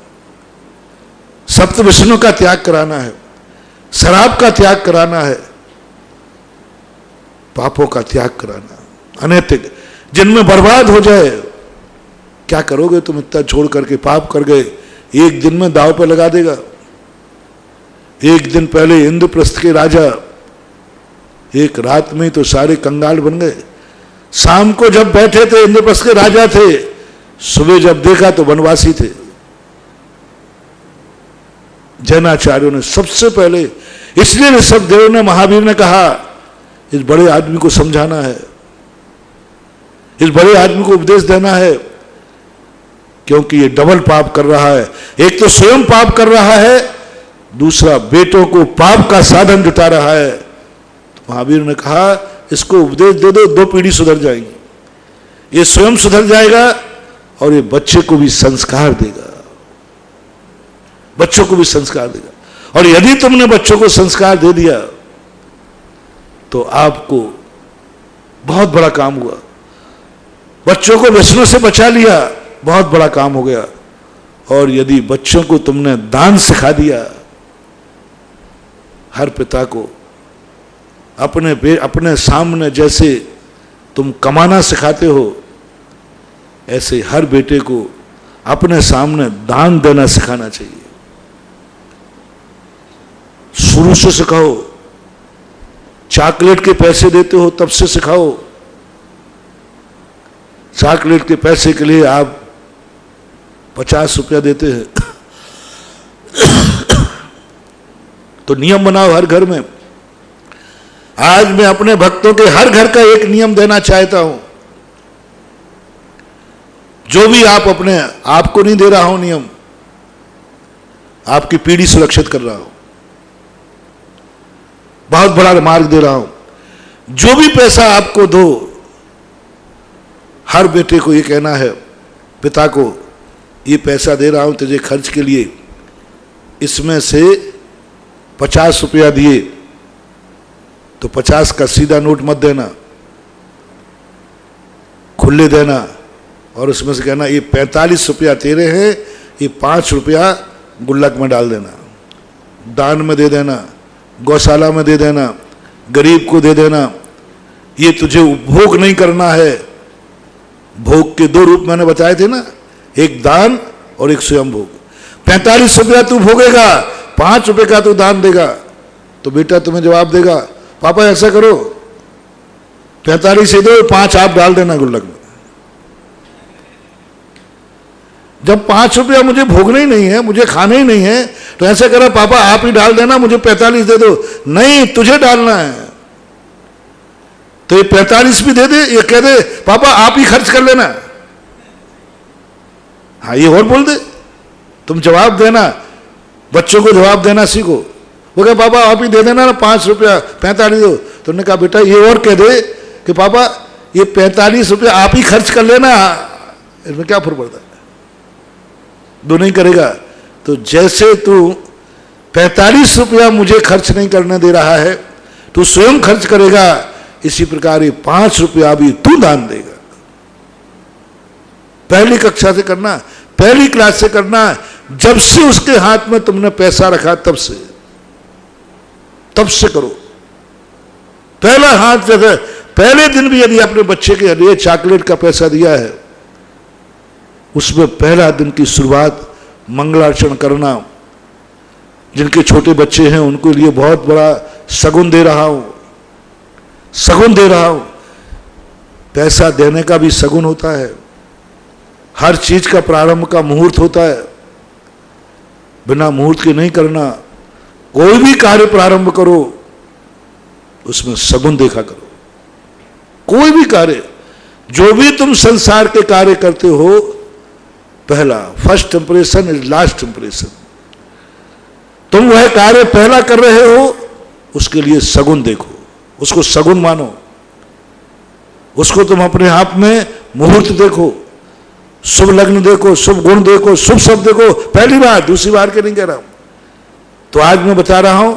सप्त व्यसनों का त्याग कराना है, शराब का त्याग कराना है, पापों का त्याग कराना, अनैतिक जिनमें बर्बाद हो जाए। क्या करोगे तुम इतना छोड़ करके? पाप कर गए, एक दिन में दाव पे लगा देगा। एक दिन पहले इंद्रप्रस्थ के राजा एक रात में तो सारे कंगाल बन गए। शाम को जब बैठे थे इंद्रप्रस्थ के राजा थे, सुबह जब देखा तो वनवासी थे। जैनाचार्यों ने सबसे पहले, इसलिए ऋषभ देव ने, महावीर ने कहा इस बड़े आदमी को समझाना है, इस बड़े आदमी को उपदेश देना है, क्योंकि ये डबल पाप कर रहा है। एक तो स्वयं पाप कर रहा है, दूसरा बेटों को पाप का साधन जुटा रहा है। तो महावीर ने कहा इसको उपदेश दे दो, 2 पीढ़ी सुधर जाएंगी। ये स्वयं सुधर जाएगा और ये बच्चे को भी संस्कार देगा, बच्चों को भी संस्कार देगा। और यदि तुमने बच्चों को संस्कार दे दिया तो आपको बहुत बड़ा काम हुआ। बच्चों को व्यसनों से बचा लिया, बहुत बड़ा काम हो गया। और यदि बच्चों को तुमने दान सिखा दिया, हर पिता को अपने सामने जैसे तुम कमाना सिखाते हो, ऐसे हर बेटे को अपने सामने दान देना सिखाना चाहिए। शुरू से सिखाओ। चॉकलेट के पैसे देते हो तब से सिखाओ। चॉकलेट के पैसे के लिए आप 50 रुपया देते हैं तो नियम बनाओ हर घर में। आज मैं अपने भक्तों के हर घर का एक नियम देना चाहता हूं। जो भी आप अपने आपको नहीं दे रहा हूं नियम, आपकी पीढ़ी सुरक्षित कर रहा हूं, बहुत बड़ा मार्ग दे रहा हूं। जो भी पैसा आपको दो, हर बेटे को ये कहना है, पिता को, ये पैसा दे रहा हूं तुझे खर्च के लिए, इसमें से 50 रुपया दिए तो 50 का सीधा नोट मत देना, खुले देना, और उसमें से कहना ये 45 रुपया तेरे हैं, ये 5 रुपया गुल्लक में डाल देना, दान में दे देना, गौशाला में दे देना, गरीब को दे देना। ये तुझे उपभोग नहीं करना है। भोग के 2 रूप मैंने बताए थे ना, एक दान और एक स्वयं भोग। 45 रुपया तू भोगेगा, 5 रुपये का तू दान देगा, तो बेटा तुम्हें जवाब देगा, पापा ऐसा करो 45 ही दो, 5 आप डाल देना गुल्लक में। जब 5 रुपया मुझे भोगना ही नहीं है, मुझे खाना ही नहीं है, तो ऐसा करो पापा आप ही डाल देना, मुझे 45 दे दो। नहीं, तुझे डालना है। तो ये 45 भी दे दे, ये कह दे पापा आप ही खर्च कर लेना। हाँ, ये और बोल दे, तुम जवाब देना, बच्चों को जवाब देना सीखो। वो कहे पापा आप ही दे देना ना 5 रुपया, 45 दो। तो उन्होंने कहा बेटा ये और कह दे कि पापा ये 45 रुपया आप ही खर्च कर लेना। इसमें क्या फर्क पड़ता है? दो नहीं करेगा। तो जैसे तू 45 रुपया मुझे खर्च नहीं करने दे रहा है, तू स्वयं खर्च करेगा, इसी प्रकार ये 5 रुपया भी तू दान देगा। पहली कक्षा से करना, पहली क्लास से करना, जब से उसके हाथ में तुमने पैसा रखा तब से करो। पहला हाथ जैसे पहले दिन भी यदि अपने बच्चे के लिए चॉकलेट का पैसा दिया है, उसमें पहला दिन की शुरुआत मंगलाचरण करना। जिनके छोटे बच्चे हैं उनके लिए बहुत बड़ा शगुन दे रहा हूं, शगुन दे रहा हूं। पैसा देने का भी शगुन होता है। हर चीज का प्रारंभ का मुहूर्त होता है, बिना मुहूर्त के नहीं करना। कोई भी कार्य प्रारंभ करो उसमें शगुन देखा करो। कोई भी कार्य, जो भी तुम संसार के कार्य करते हो, पहला first impression is last impression. तुम वह कार्य पहला कर रहे हो, उसके लिए शगुन देखो, उसको शगुन मानो, उसको तुम अपने आप में मुहूर्त देखो, शुभ लग्न देखो, शुभ गुण देखो, शुभ शब्द देखो। पहली बार, दूसरी बार के नहीं कह रहा हूं। तो आज मैं बता रहा हूं,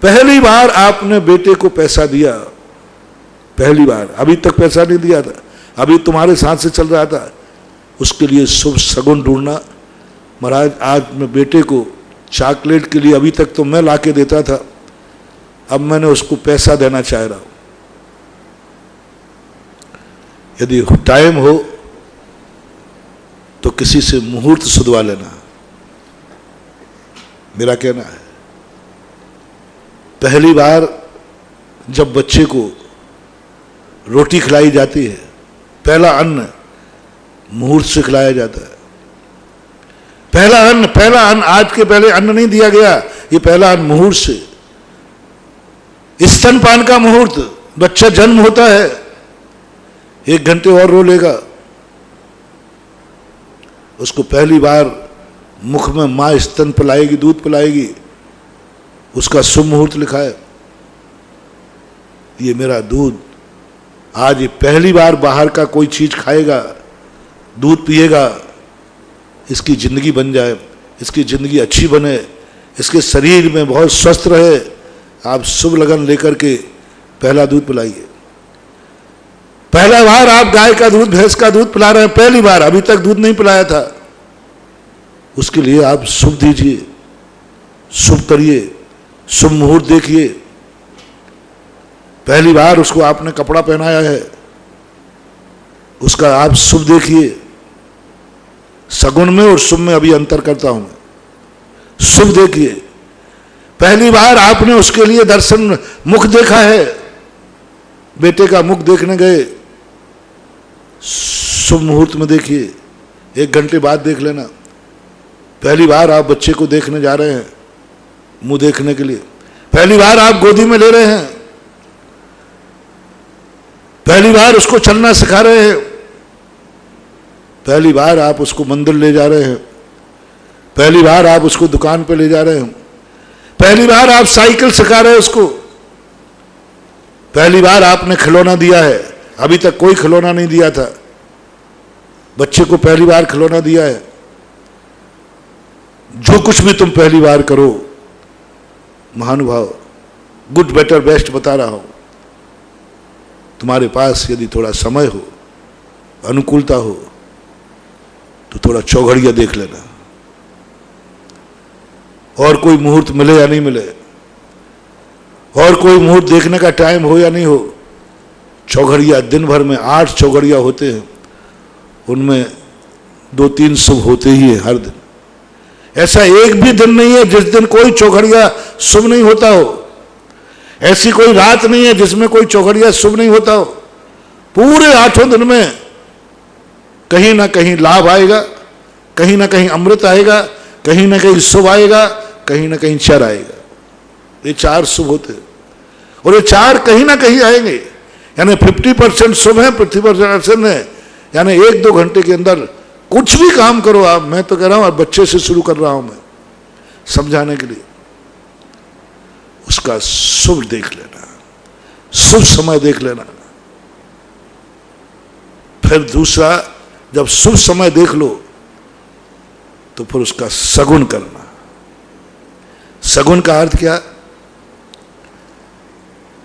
पहली बार आपने बेटे को पैसा दिया, पहली बार, अभी तक पैसा नहीं दिया था, अभी तुम्हारे साथ से चल रहा था, उसके लिए शुभ शगुन ढूंढना। महाराज आज मैं बेटे को चॉकलेट के लिए, अभी तक तो मैं लाके देता था, अब मैंने उसको पैसा देना चाह रहा हूं। यदि टाइम हो तो किसी से मुहूर्त सुधवा लेना, मेरा कहना है। पहली बार जब बच्चे को रोटी खिलाई जाती है, पहला अन्न मुहूर्त से खिलाया जाता है। पहला अन्न आज के पहले अन्न नहीं दिया गया, ये पहला अन्न मुहूर्त से। स्तनपान का मुहूर्त, बच्चा जन्म होता है, 1 घंटे और रो लेगा, उसको पहली बार मुख में मां स्तन पिलाएगी, दूध पिलाएगी, उसका शुभ मुहूर्त लिखा है। ये मेरा दूध, आज ये पहली बार बाहर का कोई चीज खाएगा, दूध पिएगा, इसकी जिंदगी बन जाए, इसकी जिंदगी अच्छी बने, इसके शरीर में बहुत स्वस्थ रहे। आप शुभ लगन लेकर के पहला दूध पिलाइए। पहला बार आप गाय का दूध, भैंस का दूध पिला रहे हैं, पहली बार, अभी तक दूध नहीं पिलाया था, उसके लिए आप शुभ दीजिए, शुभ करिए, शुभ मुहूर्त देखिए। पहली बार उसको आपने कपड़ा पहनाया है, उसका आप शुभ देखिए। सगुन में और शुभ में अभी अंतर करता हूं मैं। शुभ देखिए। पहली बार आपने उसके लिए दर्शन मुख देखा है, बेटे का मुख देखने गए, शुभ मुहूर्त में देखिए, 1 घंटे बाद देख लेना। पहली बार आप बच्चे को देखने जा रहे हैं मुंह देखने के लिए, पहली बार आप गोदी में ले रहे हैं, पहली बार उसको चलना सिखा रहे हैं, पहली बार आप उसको मंदिर ले जा रहे हैं, पहली बार आप उसको दुकान पे ले जा रहे हैं, पहली बार आप साइकिल सिखा रहे हैं उसको, पहली बार आपने खिलौना दिया है, अभी तक कोई खिलौना नहीं दिया था, बच्चे को पहली बार खिलौना दिया है। जो कुछ भी तुम पहली बार करो महानुभाव, गुड बेटर बेस्ट बता रहा हूं, तुम्हारे पास यदि थोड़ा समय हो, अनुकूलता हो, तो थोड़ा चौघड़िया देख लेना, और कोई मुहूर्त मिले या नहीं मिले, और कोई मुहूर्त देखने का टाइम हो या नहीं हो, चौघड़िया दिन भर में 8 चौघड़िया होते हैं, उनमें 2-3 शुभ होते ही है हर दिन। ऐसा एक भी दिन नहीं है जिस दिन कोई चौघड़िया शुभ नहीं होता हो, ऐसी कोई रात नहीं है जिसमें कोई चौघड़िया शुभ नहीं होता हो। पूरे 8 दिन में कहीं ना कहीं लाभ आएगा, कहीं ना कहीं अमृत आएगा, कहीं ना कहीं शुभ आएगा, कहीं ना कहीं चर आएगा। ये 4 शुभ होते हैं और ये 4 कहीं ना कहीं आएंगे, यानी 50% शुभ है, 50% है, यानी 1-2 घंटे के अंदर कुछ भी काम करो आप। मैं तो कह रहा हूं, बच्चे से शुरू कर रहा हूं मैं समझाने के लिए, उसका शुभ देख लेना, शुभ समय देख लेना। फिर दूसरा, जब शुभ समय देख लो तो फिर उसका सगुन करना। सगुन का अर्थ क्या?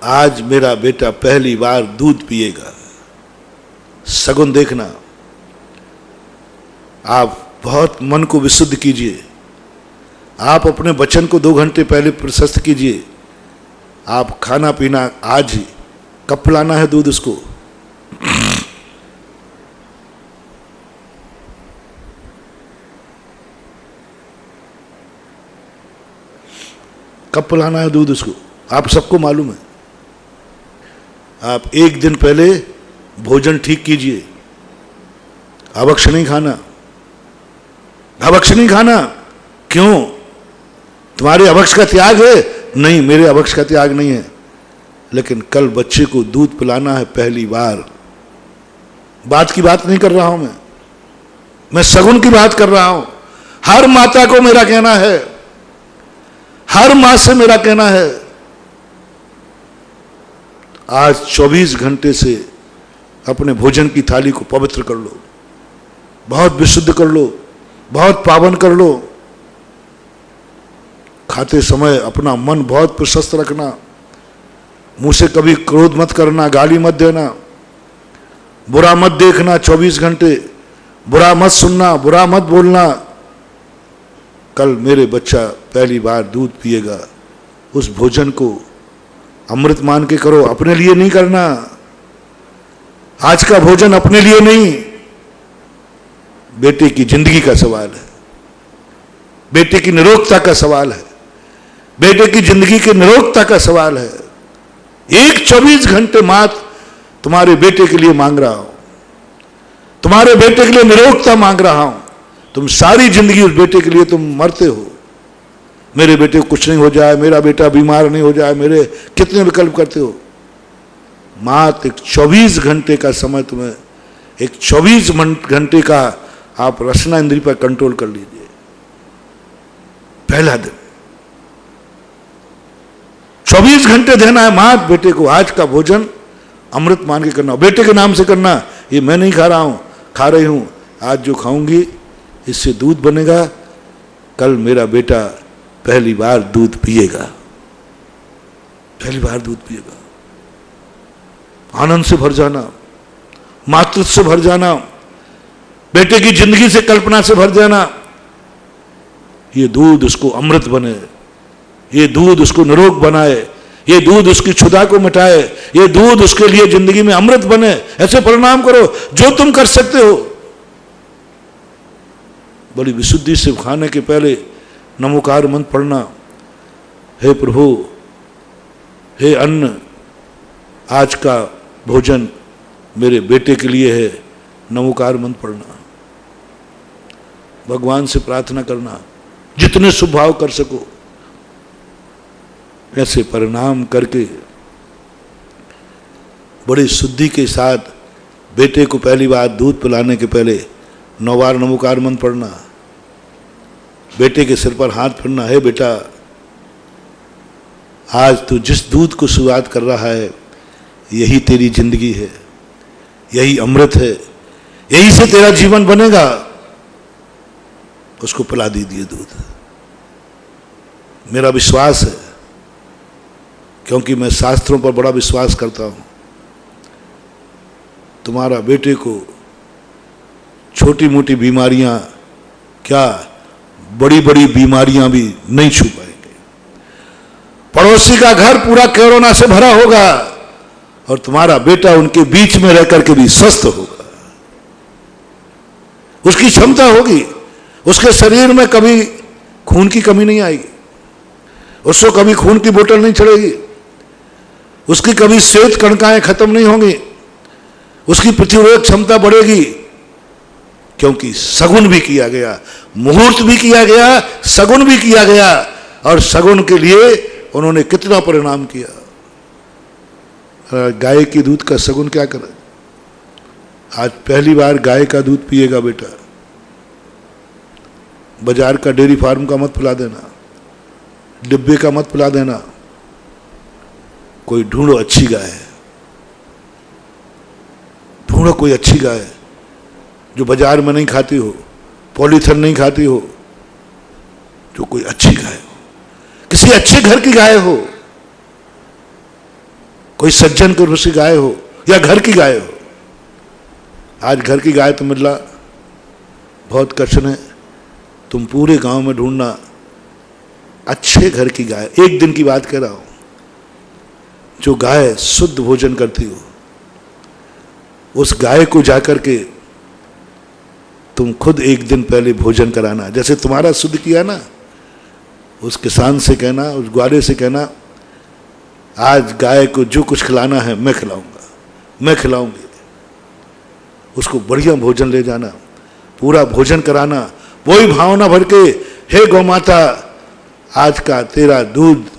आज मेरा बेटा पहली बार दूध पिएगा, सगुन देखना। आप बहुत मन को विशुद्ध कीजिए, आप अपने वचन को 2 घंटे पहले प्रशस्त कीजिए। आप खाना पीना आज ही, कब पिलाना है दूध उसको, कब पिलाना है दूध उसको, आप सबको मालूम है। आप 1 दिन पहले भोजन ठीक कीजिए, अभक्ष नहीं खाना, अभक्ष नहीं खाना। क्यों? तुम्हारे अभक्ष का त्याग है? नहीं, मेरे अभक्ष का त्याग नहीं है, लेकिन कल बच्चे को दूध पिलाना है पहली बार। बात की बात नहीं कर रहा हूं मैं सगुन की बात कर रहा हूं। हर माता को मेरा कहना है, हर मां से मेरा कहना है, आज 24 घंटे से अपने भोजन की थाली को पवित्र कर लो, बहुत विशुद्ध कर लो, बहुत पावन कर लो। खाते समय अपना मन बहुत प्रशस्त रखना, मुंह से कभी क्रोध मत करना, गाली मत देना, बुरा मत देखना, 24 घंटे बुरा मत सुनना, बुरा मत बोलना। कल मेरे बच्चा पहली बार दूध पिएगा, उस भोजन को अमृत मान के करो, अपने लिए नहीं करना। आज का भोजन अपने लिए नहीं, बेटे की जिंदगी का सवाल है, बेटे की निरोगता का सवाल है, बेटे की जिंदगी की निरोगता का सवाल है। एक 24 घंटे मात्र तुम्हारे बेटे के लिए मांग रहा हूं, तुम्हारे बेटे के लिए निरोगता मांग रहा हूं। तुम सारी जिंदगी उस बेटे के लिए तुम मरते हो, मेरे बेटे को कुछ नहीं हो जाए, मेरा बेटा बीमार नहीं हो जाए, मेरे कितने विकल्प करते हो। मात्र एक 24 घंटे का समय तुम्हें, एक 24 घंटे का आप रसना इंद्रिय पर कंट्रोल कर लीजिए। पहला दिन 24 घंटे देना है मात्र बेटे को। आज का भोजन अमृत मान के करना, बेटे के नाम से करना। ये मैं नहीं खा रहा हूं, खा रही हूं, आज जो खाऊंगी इससे दूध बनेगा, कल मेरा बेटा पहली बार दूध पिएगा, पहली बार दूध पिएगा। आनंद से भर जाना, मातृत्व से भर जाना, बेटे की जिंदगी से, कल्पना से भर जाना। ये दूध उसको अमृत बने, ये दूध उसको निरोग बनाए, ये दूध उसकी क्षुधा को मिटाए, ये दूध उसके लिए जिंदगी में अमृत बने। ऐसे परिणाम करो जो तुम कर सकते हो। बड़ी विशुद्धि से खाने के पहले नमोकार मंत्र पढ़ना, हे प्रभु, हे अन्न, आज का भोजन मेरे बेटे के लिए है, नमोकार मंत्र पढ़ना, भगवान से प्रार्थना करना, जितने शुभ भाव कर सको ऐसे परिणाम करके बड़ी शुद्धि के साथ बेटे को पहली बार दूध पिलाने के पहले 9 बार नमोकार मंत्र पढ़ना, बेटे के सिर पर हाथ फेरना, है बेटा, आज तू जिस दूध को शुरुआत कर रहा है यही तेरी जिंदगी है, यही अमृत है, यही से तेरा जीवन बनेगा। उसको पिला दीजिए दूध। मेरा विश्वास है, क्योंकि मैं शास्त्रों पर बड़ा विश्वास करता हूं, तुम्हारा बेटे को छोटी मोटी बीमारियां क्या, बड़ी बड़ी बीमारियां भी नहीं छू पाएंगे। पड़ोसी का घर पूरा कोरोना से भरा होगा और तुम्हारा बेटा उनके बीच में रह करके भी स्वस्थ होगा। उसकी क्षमता होगी, उसके शरीर में कभी खून की कमी नहीं आएगी, उसको कभी खून की बोतल नहीं चढ़ेगी, उसकी कभी श्वेत कणिकाएं खत्म नहीं होंगी, उसकी प्रतिरोधक क्षमता बढ़ेगी, क्योंकि सगुन भी किया गया, मुहूर्त भी किया गया, सगुन भी किया गया। और सगुन के लिए उन्होंने कितना परिणाम किया। गाय के दूध का सगुन क्या करें। आज पहली बार गाय का दूध पिएगा बेटा, बाजार का डेयरी फार्म का मत पिला देना, डिब्बे का मत पिला देना, कोई ढूंढो अच्छी गाय, ढूंढो कोई अच्छी गाय जो बाजार में नहीं खाती हो, पॉलीथिन नहीं खाती हो, जो कोई अच्छी गाय हो, किसी अच्छे घर की गाय हो, कोई सज्जन के रूसी गाय हो या घर की गाय हो। आज घर की गाय तो मिलना बहुत कठिन है। तुम पूरे गांव में ढूंढना अच्छे घर की गाय, एक दिन की बात कह रहा हूं, जो गाय शुद्ध भोजन करती हो, उस गाय को जाकर के तुम खुद एक दिन पहले भोजन कराना। जैसे तुम्हारा शुद्ध किया ना, उस किसान से कहना, उस ग्वाले से कहना, आज गाय को जो कुछ खिलाना है मैं खिलाऊंगा, मैं खिलाऊंगी। उसको बढ़िया भोजन ले जाना, पूरा भोजन कराना, वही भावना भर के, हे गौ माता, आज का तेरा दूध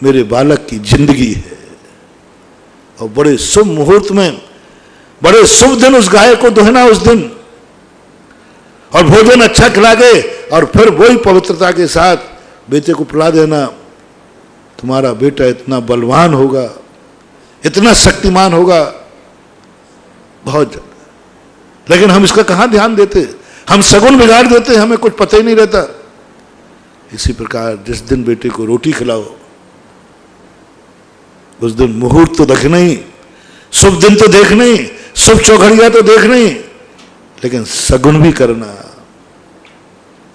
मेरे बालक की जिंदगी है। और बड़े शुभ मुहूर्त में, बड़े शुभ दिन उस गाय को दुहना उस दिन, और भोजन अच्छा खिला के, और फिर वही पवित्रता के साथ बेटे को पिला देना। तुम्हारा बेटा इतना बलवान होगा, इतना शक्तिमान होगा, बहुत ज्यादा। लेकिन हम इसका कहां ध्यान देते, हम सगुन बिगाड़ देते, हमें कुछ पता ही नहीं रहता। इसी प्रकार जिस दिन बेटे को रोटी खिलाओ, उस दिन मुहूर्त तो देखना ही, शुभ दिन तो देखना ही, शुभ चौघड़िया तो देखना ही, लेकिन सगुन भी करना।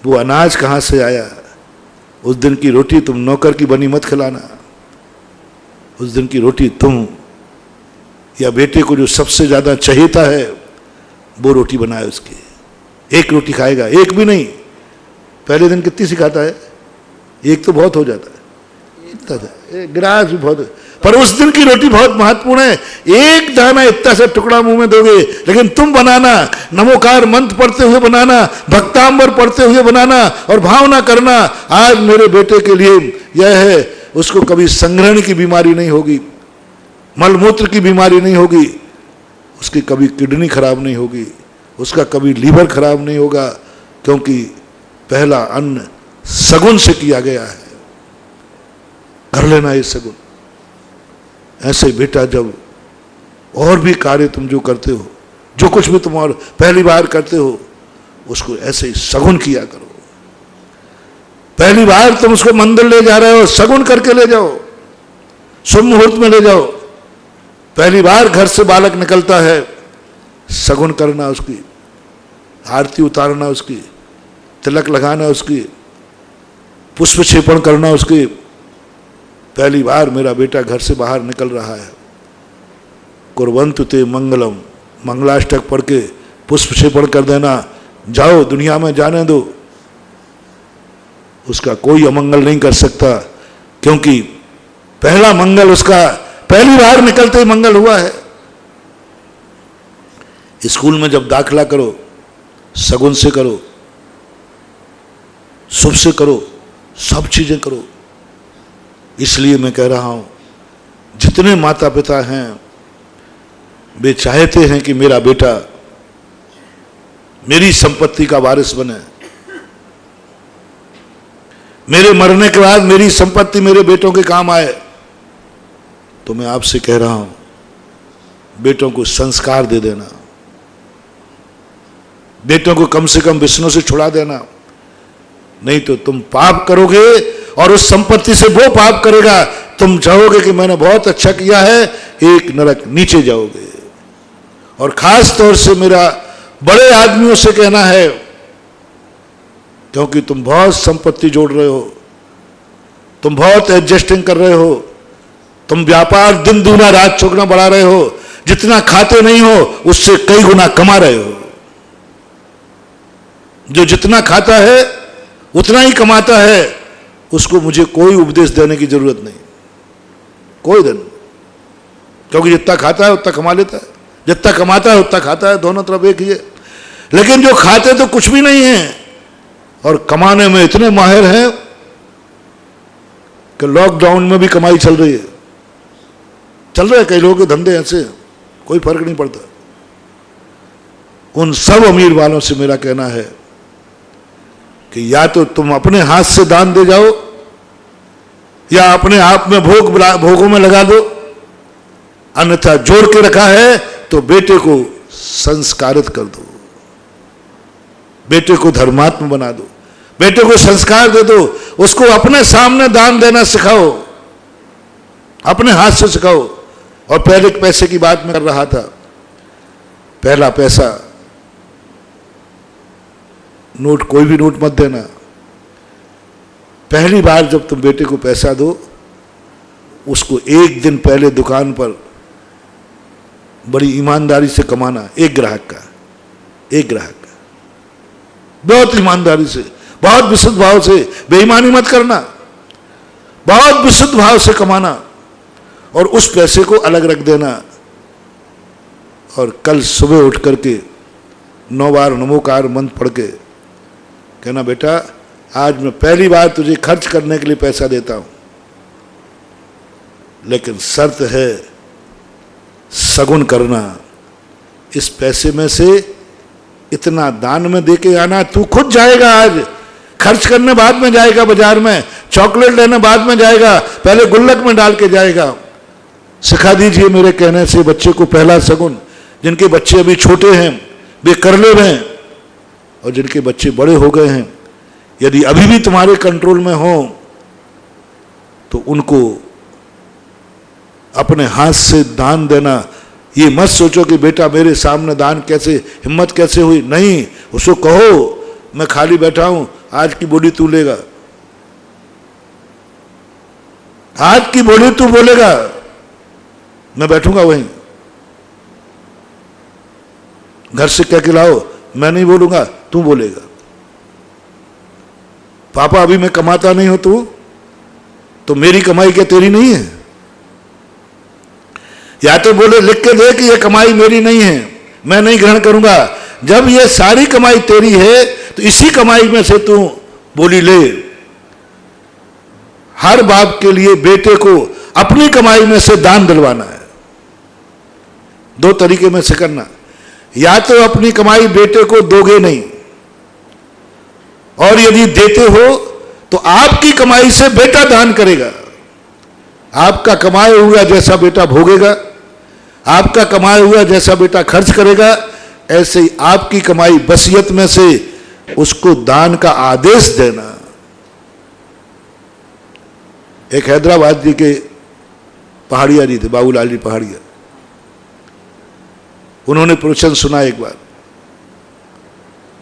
वो अनाज कहां से आया, उस दिन की रोटी तुम नौकर की बनी मत खिलाना। उस दिन की रोटी तुम या बेटे को जो सबसे ज्यादा चाहिए है वो रोटी बनाए उसकी। एक रोटी खाएगा, एक भी नहीं, पहले दिन कितनी सी खाता है, एक तो बहुत हो जाता है, इतना था, एक गिलास भी बहुत, पर उस दिन की रोटी बहुत महत्वपूर्ण है। एक दाना इतना सा टुकड़ा मुंह में दोगे, लेकिन तुम बनाना, नमोकार मंत्र पढ़ते हुए बनाना, भक्तांबर पढ़ते हुए बनाना, और भावना करना, आज मेरे बेटे के लिए यह है, उसको कभी संग्रहण की बीमारी नहीं होगी, मलमूत्र की बीमारी नहीं होगी, उसकी कभी किडनी खराब नहीं होगी, उसका कभी लीवर खराब नहीं होगा, क्योंकि पहला अन्न सगुन से किया गया है। कर लेना ये सगुन। ऐसे बेटा, जब और भी कार्य तुम जो करते हो, जो कुछ भी तुम और पहली बार करते हो, उसको ऐसे ही सगुन किया करो। पहली बार तुम उसको मंदिर ले जा रहे हो, सगुन करके ले जाओ, शुभ मुहूर्त में ले जाओ। पहली बार घर से बालक निकलता है, सगुन करना, उसकी आरती उतारना, उसकी तिलक लगाना, उसकी पुष्प क्षेपण करना, उसकी पहली बार मेरा बेटा घर से बाहर निकल रहा है, कुर्वन्तु ते मंगलम, मंगलाष्टक पढ़ के पुष्प क्षेपण कर देना, जाओ दुनिया में जाने दो, उसका कोई अमंगल नहीं कर सकता। क्योंकि पहला मंगल उसका पहली बार निकलते ही मंगल हुआ है। स्कूल में जब दाखिला करो, सगुन से करो, शुभ से करो, सब चीजें करो। इसलिए मैं कह रहा हूं, जितने माता पिता हैं वे चाहते हैं कि मेरा बेटा मेरी संपत्ति का वारिस बने, मेरे मरने के बाद मेरी संपत्ति मेरे बेटों के काम आए। तो मैं आपसे कह रहा हूं, बेटों को संस्कार दे देना, बेटों को कम से कम व्यसनों से छुड़ा देना, नहीं तो तुम पाप करोगे और उस संपत्ति से वो पाप करेगा, तुम चाहोगे कि मैंने बहुत अच्छा किया है, एक नरक नीचे जाओगे। और खास तौर से मेरा बड़े आदमियों से कहना है, क्योंकि तुम बहुत संपत्ति जोड़ रहे हो, तुम बहुत एडजस्टिंग कर रहे हो, तुम व्यापार दिन दूना रात चौगुना बढ़ा रहे हो, जितना खाते नहीं हो उससे कई गुना कमा रहे हो। जो जितना खाता है उतना ही कमाता है, उसको मुझे कोई उपदेश देने की जरूरत नहीं, कोई दिन, क्योंकि जितना खाता है उतना कमा लेता है, जितना कमाता है उतना खाता है, दोनों तरफ एक ही है। लेकिन जो खाते तो कुछ भी नहीं है और कमाने में इतने माहिर हैं कि लॉकडाउन में भी कमाई चल रही है, चल रहे कई लोगों के धंधे ऐसे, कोई फर्क नहीं पड़ता। उन सब अमीर वालों से मेरा कहना है कि या तो तुम अपने हाथ से दान दे जाओ या अपने आप में भोगों में लगा दो, अन्यथा जोड़ के रखा है तो बेटे को संस्कारित कर दो, बेटे को धर्मात्मा बना दो, बेटे को संस्कार दे दो, उसको अपने सामने दान देना सिखाओ, अपने हाथ से सिखाओ। और पहले पैसे की बात मैं कर रहा था, पहला पैसा नोट, कोई भी नोट मत देना। पहली बार जब तुम बेटे को पैसा दो, उसको एक दिन पहले दुकान पर बड़ी ईमानदारी से कमाना, एक ग्राहक का, बहुत ईमानदारी से, बहुत विशुद्ध भाव से, बेईमानी मत करना, बहुत विशुद्ध भाव से कमाना और उस पैसे को अलग रख देना। और कल सुबह उठ करके 9 बार नमोकार मंत्र पढ़ के कहना, बेटा आज मैं पहली बार तुझे खर्च करने के लिए पैसा देता हूं, लेकिन शर्त है सगुन करना। इस पैसे में से इतना दान में देके आना, तू खुद जाएगा, आज खर्च करने बाद में जाएगा, बाजार में चॉकलेट लेने बाद में जाएगा, पहले गुल्लक में डाल के जाएगा। सिखा दीजिए मेरे कहने से बच्चे को पहला सगुन। जिनके बच्चे अभी छोटे हैं वे कर ले रहे हैं, और जिनके बच्चे बड़े हो गए हैं, यदि अभी भी तुम्हारे कंट्रोल में हो तो उनको अपने हाथ से दान देना। ये मत सोचो कि बेटा मेरे सामने दान कैसे, हिम्मत कैसे हुई, नहीं, उसको कहो मैं खाली बैठा हूं, आज की बोली तू लेगा, आज की बोली तू बोलेगा, मैं बैठूंगा वहीं। घर से कह के लाओ, मैं नहीं बोलूंगा, तू बोलेगा। पापा अभी मैं कमाता नहीं हूं, तू तो मेरी कमाई क्या तेरी नहीं है? या तो बोले लिख के दे कि ये कमाई मेरी नहीं है, मैं नहीं ग्रहण करूंगा। जब ये सारी कमाई तेरी है तो इसी कमाई में से तू बोली ले। हर बाप के लिए बेटे को अपनी कमाई में से दान दिलवाना है। 2 तरीके में से करना, या तो अपनी कमाई बेटे को दोगे नहीं, और यदि देते हो तो आपकी कमाई से बेटा दान करेगा। आपका कमाया हुआ जैसा बेटा भोगेगा, आपका कमाया हुआ जैसा बेटा खर्च करेगा, ऐसे ही आपकी कमाई वसीयत में से उसको दान का आदेश देना। एक हैदराबाद जी के पहाड़िया जी थे, बाबूलाल जी पहाड़िया, उन्होंने प्रवचन सुना एक बार,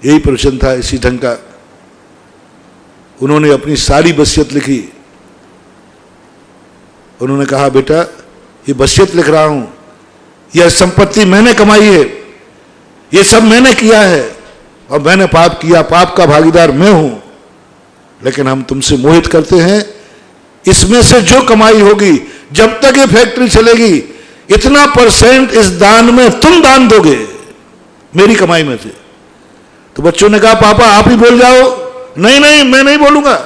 यही प्रवचन था इसी ढंग का। उन्होंने अपनी सारी वसीयत लिखी। उन्होंने कहा, बेटा ये वसीयत लिख रहा हूं, यह संपत्ति मैंने कमाई है, ये सब मैंने किया है, और मैंने पाप किया, पाप का भागीदार मैं हूं, लेकिन हम तुमसे मोहित करते हैं, इसमें से जो कमाई होगी, जब तक ये फैक्ट्री चलेगी, इतना % इस दान में तुम दान दोगे, मेरी कमाई में से। तो बच्चों ने कहा पापा आप ही बोल जाओ। नहीं नहीं, मैं नहीं बोलूंगा,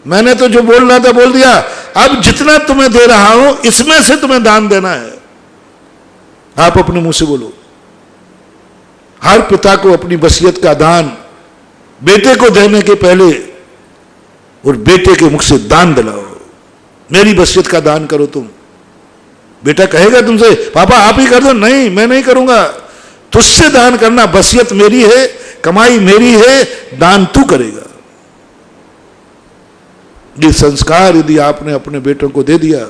मैंने तो जो बोलना था बोल दिया। अब जितना तुम्हें दे रहा हूं इसमें से तुम्हें दान देना है, आप अपने मुंह से बोलो। हर पिता को अपनी वसीयत का दान बेटे को देने के पहले और बेटे के मुख से दान दिलाओ, मेरी वसीयत का दान करो तुम। बेटा कहेगा तुमसे पापा आप ही कर दो, नहीं मैं नहीं करूंगा, तुझसे दान करना, वसीयत मेरी है, कमाई मेरी है, दान तू करेगा। ये संस्कार यदि आपने अपने बेटों को दे दिया,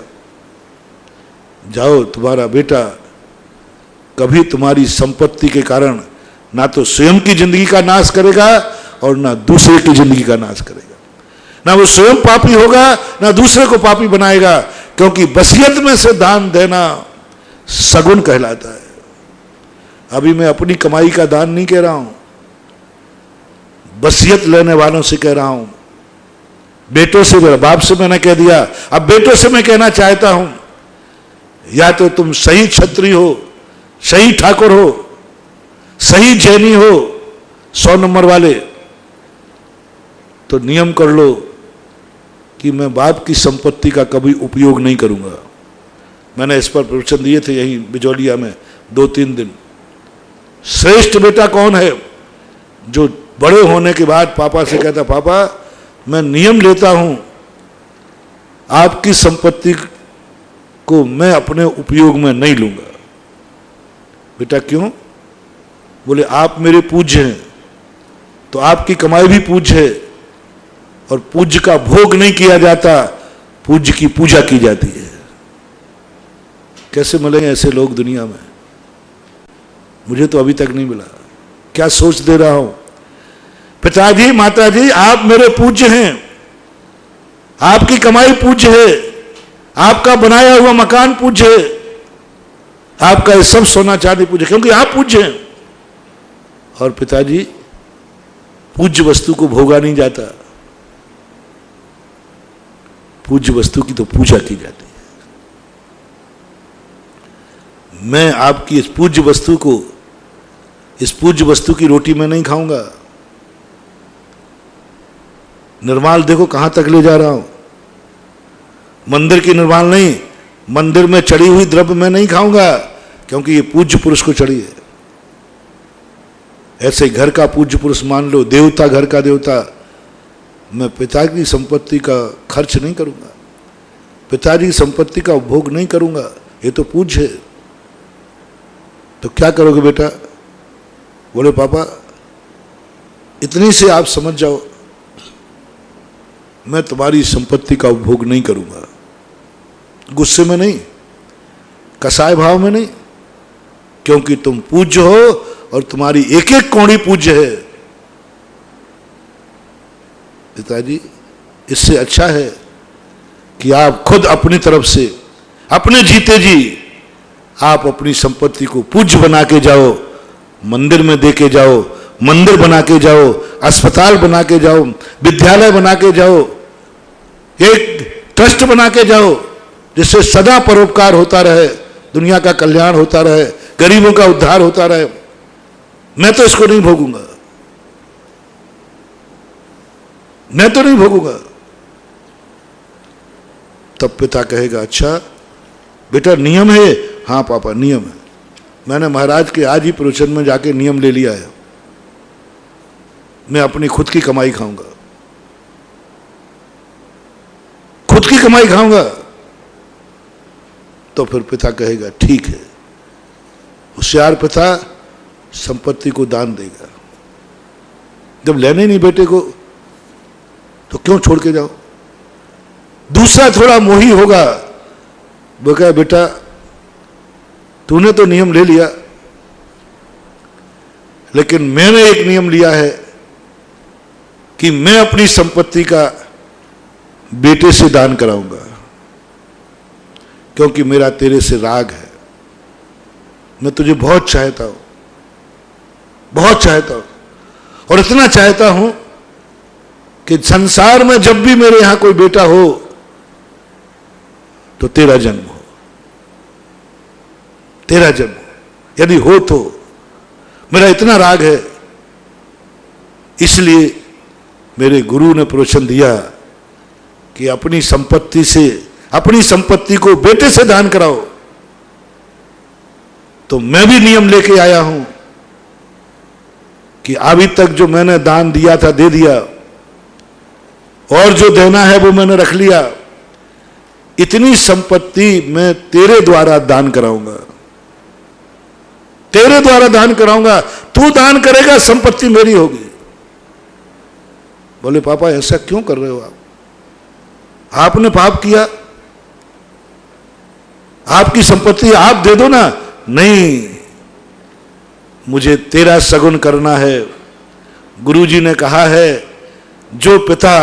जाओ तुम्हारा बेटा कभी तुम्हारी संपत्ति के कारण ना तो स्वयं की जिंदगी का नाश करेगा और ना दूसरे की जिंदगी का नाश करेगा। ना वो स्वयं पापी होगा ना दूसरे को पापी बनाएगा, क्योंकि वसीयत में से दान देना सगुन कहलाता है। अभी मैं अपनी कमाई का दान नहीं कह रहा हूं, वसीयत लेने वालों से कह रहा हूं। बेटों से, मेरे बाप से मैंने कह दिया, अब बेटों से मैं कहना चाहता हूं, या तो तुम सही क्षत्रिय हो, सही ठाकुर हो, सही जैनी हो, 100 नंबर वाले, तो नियम कर लो कि मैं बाप की संपत्ति का कभी उपयोग नहीं करूंगा। मैंने इस पर प्रवचन दिए थे यहीं बिजौलिया में 2-3 दिन। श्रेष्ठ बेटा कौन है जो बड़े होने के बाद पापा से कहता पापा मैं नियम लेता हूं आपकी संपत्ति को मैं अपने उपयोग में नहीं लूंगा। बेटा क्यों? बोले आप मेरे पूज्य हैं, तो आपकी कमाई भी पूज्य है, और पूज्य का भोग नहीं किया जाता, पूज्य की पूजा की जाती है। कैसे मिलेंगे ऐसे लोग दुनिया में? मुझे तो अभी तक नहीं मिला। क्या सोच दे रहा हूं? पिताजी माताजी आप मेरे पूज्य हैं, आपकी कमाई पूज्य है, आपका बनाया हुआ मकान पूज्य है, आपका ये सब सोना चांदी पूज्य, क्योंकि आप पूज्य हैं। और पिताजी पूज्य वस्तु को भोगा नहीं जाता, पूज्य वस्तु की तो पूजा की जाती है। मैं आपकी इस पूज्य वस्तु को, इस पूज्य वस्तु की रोटी मैं नहीं खाऊंगा। निर्माल देखो कहां तक ले जा रहा हूं। मंदिर की निर्माल नहीं, मंदिर में चढ़ी हुई द्रव्य मैं नहीं खाऊंगा, क्योंकि ये पूज्य पुरुष को चढ़ी है। ऐसे घर का पूज्य पुरुष मान लो, देवता घर का देवता, मैं पिता की संपत्ति का खर्च नहीं करूंगा, पिताजी की संपत्ति का उपभोग नहीं करूंगा, ये तो पूज्य है। तो क्या करोगे बेटा? बोले पापा इतनी से आप समझ जाओ, मैं तुम्हारी संपत्ति का उपभोग नहीं करूंगा। गुस्से में नहीं, कसाय भाव में नहीं, क्योंकि तुम पूज्य हो और तुम्हारी एक एक कौड़ी पूज्य है। पिताजी इससे अच्छा है कि आप खुद अपनी तरफ से, अपने जीते जी आप अपनी संपत्ति को पूज्य बना के जाओ, मंदिर में दे के जाओ, मंदिर बना के जाओ, अस्पताल बना के जाओ, विद्यालय बना के जाओ, एक ट्रस्ट बना के जाओ, जिससे सदा परोपकार होता रहे, दुनिया का कल्याण होता रहे, गरीबों का उद्धार होता रहे। मैं तो इसको नहीं भोगूंगा, मैं तो नहीं भोगूंगा। तब पिता कहेगा अच्छा बेटा नियम है? हाँ पापा नियम है। मैंने महाराज के आज ही प्रवचन में जाके नियम ले लिया है, मैं अपनी खुद की कमाई खाऊंगा, खुद की कमाई खाऊंगा। तो फिर पिता कहेगा ठीक है। होशियार पिता संपत्ति को दान देगा। जब लेने नहीं बेटे को तो क्यों छोड़ के जाओ? दूसरा थोड़ा मोही होगा, वो कहे बेटा तूने तो नियम ले लिया, लेकिन मैंने एक नियम लिया है कि मैं अपनी संपत्ति का बेटे से दान कराऊंगा, क्योंकि मेरा तेरे से राग है, मैं तुझे बहुत चाहता हूं, बहुत चाहता हूं, और इतना चाहता हूं कि संसार में जब भी मेरे यहां कोई बेटा हो तो तेरा जन्म हो, तेरा जन्म हो। यदि हो तो मेरा इतना राग है, इसलिए मेरे गुरु ने प्रवचन दिया कि अपनी संपत्ति से, अपनी संपत्ति को बेटे से दान कराओ। तो मैं भी नियम लेके आया हूं कि अभी तक जो मैंने दान दिया था दे दिया, और जो देना है वो मैंने रख लिया। इतनी संपत्ति मैं तेरे द्वारा दान कराऊंगा, तेरे द्वारा दान कराऊंगा। तू दान करेगा, संपत्ति मेरी होगी। बोले पापा ऐसा क्यों कर रहे हो आप? आपने पाप किया, आपकी संपत्ति आप दे दो ना। नहीं, मुझे तेरा सगुन करना है। गुरुजी ने कहा है, जो पिता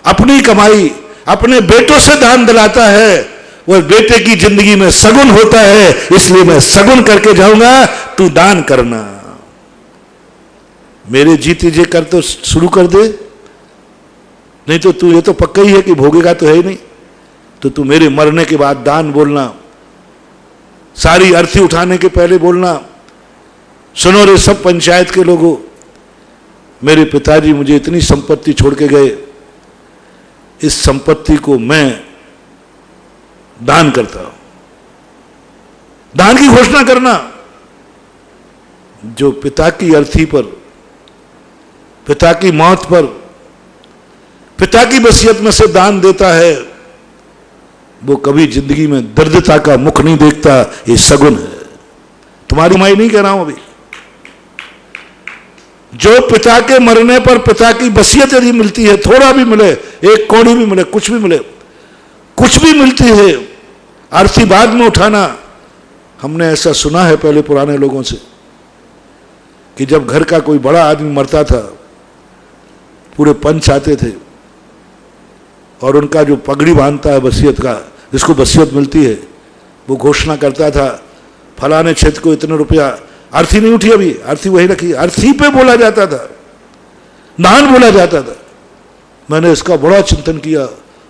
अपनी कमाई अपने बेटों से दान दिलाता है वह बेटे की जिंदगी में सगुन होता है। इसलिए मैं सगुन करके जाऊंगा, तू दान करना। मेरे जीते जे कर तो शुरू कर दे, नहीं तो तू ये तो पक्का ही है कि भोगेगा तो है ही नहीं। तो तू मेरे मरने के बाद दान बोलना, सारी अर्थी उठाने के पहले बोलना। सुनो रे सब पंचायत के लोगों, मेरे पिताजी मुझे इतनी संपत्ति छोड़ के गए, इस संपत्ति को मैं दान करता हूं। दान की घोषणा करना। जो पिता की अर्थी पर, पिता की मौत पर, पिता की वसीयत में से दान देता है, वो कभी जिंदगी में दरिद्रता का मुख नहीं देखता। ये सगुन है। तुम्हारी माई नहीं कह रहा हूं अभी। जो पिता के मरने पर पिता की वसीयत यदि मिलती है, थोड़ा भी मिले, एक कौड़ी भी मिले, कुछ भी मिले, कुछ भी मिलती है, अर्थी बाद में उठाना। हमने ऐसा सुना है पहले पुराने लोगों से कि जब घर का कोई बड़ा आदमी मरता था, पूरे पंच आते थे और उनका जो पगड़ी बांधता है वसीयत का, जिसको वसीयत मिलती है, वो घोषणा करता था फलाने क्षेत्र को इतने रुपया। अर्थी नहीं उठी अभी, अर्थी वही रखी। अर्थी पे बोला जाता था, दान बोला जाता था। मैंने इसका बड़ा चिंतन किया।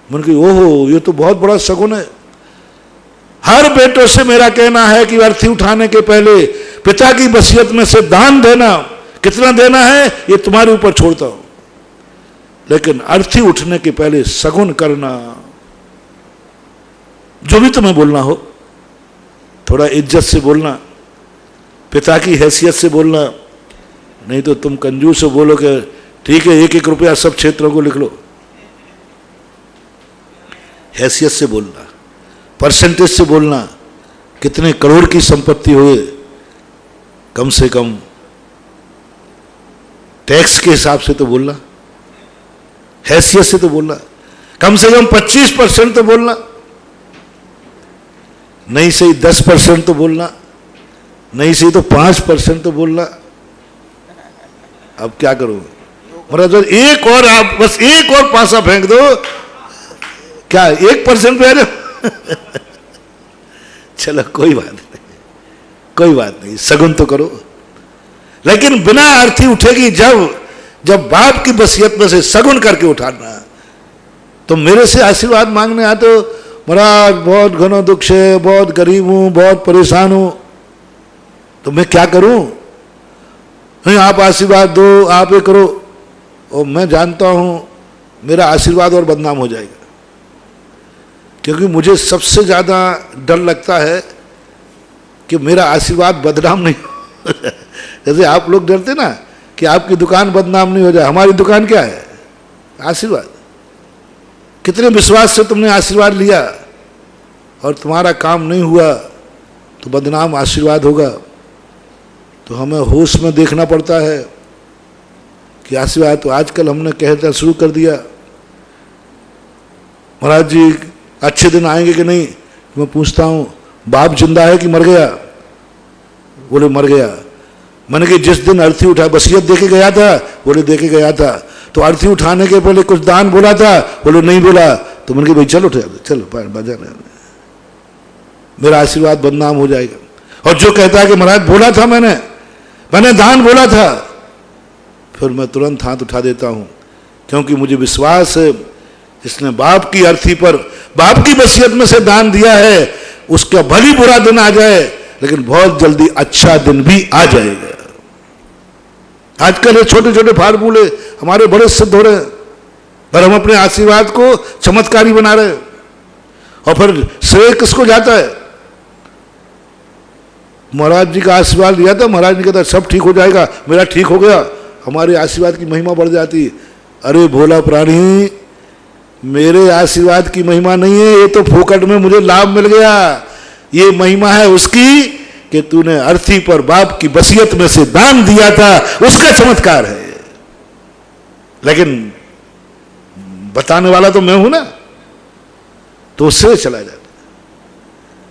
मैंने कहा ओहो, ये तो बहुत बड़ा सगुन है। हर बेटों से मेरा कहना है कि अर्थी उठाने के पहले पिता की वसीयत में से दान देना। कितना देना है ये तुम्हारे ऊपर छोड़ता हूं, लेकिन अर्थी उठने के पहले सगुन करना। जो भी तुम्हें बोलना हो, थोड़ा इज्जत से बोलना, पिता की हैसियत से बोलना। नहीं तो तुम कंजूस हो, बोलो कि ठीक है 1-1 रुपया सब क्षेत्रों को लिख लो। हैसियत से बोलना, परसेंटेज से बोलना। कितने करोड़ की संपत्ति हुए, कम से कम टैक्स के हिसाब से तो बोलना, हैसियत से तो बोलना। कम से कम 25% तो बोलना, नहीं सही 10% तो बोलना, नहीं सही तो 5% तो बोलना। अब क्या करूं महाराज, एक और आप बस एक और पासा फेंक दो, क्या 1% पे आ जाओ। चलो कोई बात नहीं, कोई बात नहीं, सगुन तो करो। लेकिन बिना अर्थी उठेगी जब बाप की वसीयत में से सगुन करके उठाना। तो मेरे से आशीर्वाद मांगने आते हो, महाराज बहुत घना दुख है, बहुत गरीब हूं, बहुत परेशान हूं, तो मैं क्या करूं? नहीं आप आशीर्वाद दो, आप ये करो। और मैं जानता हूं मेरा आशीर्वाद और बदनाम हो जाएगा, क्योंकि मुझे सबसे ज्यादा डर लगता है कि मेरा आशीर्वाद बदनाम नहीं हो। जैसे आप लोग डरते ना कि आपकी दुकान बदनाम नहीं हो जाए। हमारी दुकान क्या है? आशीर्वाद। कितने विश्वास से तुमने आशीर्वाद लिया और तुम्हारा काम नहीं हुआ तो बदनाम आशीर्वाद होगा। तो हमें होश में देखना पड़ता है कि आशीर्वाद। तो आजकल हमने कहना शुरू कर दिया, महाराज जी अच्छे दिन आएंगे कि नहीं? मैं पूछता हूं बाप जिंदा है कि मर गया? बोले मर गया। मैंने कि जिस दिन अर्थी उठा वसीयत देके गया था? बोले देके गया था। तो अर्थी उठाने के पहले कुछ दान बोला था? बोले नहीं बोला। तो मैंने कहा भाई चलो उठा, चलो बजा, मेरा आशीर्वाद बदनाम हो जाएगा। और जो कहता है कि महाराज बोला था मैंने दान बोला था, फिर मैं तुरंत हाथ उठा देता हूं, क्योंकि मुझे विश्वास है जिसने बाप की अर्थी पर बाप की वसीयत में से दान दिया है, उसका भली बुरा दिन आ जाए लेकिन बहुत जल्दी अच्छा दिन भी आ जाएगा। आजकल ये छोटे छोटे फार्मूले हमारे बड़े सिद्ध हो रहे हैं, पर हम अपने आशीर्वाद को चमत्कारी बना रहे हैं। और फिर श्रेय किसको जाता है? महाराज जी का आशीर्वाद लिया था, महाराज ने कहता सब ठीक हो जाएगा, मेरा ठीक हो गया, हमारे आशीर्वाद की महिमा बढ़ जाती। अरे भोला प्राणी, मेरे आशीर्वाद की महिमा नहीं है, ये तो फोकट में मुझे लाभ मिल गया। ये महिमा है उसकी कि तूने अर्थी पर बाप की वसीयत में से दान दिया था, उसका चमत्कार है। लेकिन बताने वाला तो मैं हूं ना, तो उससे चला जाता।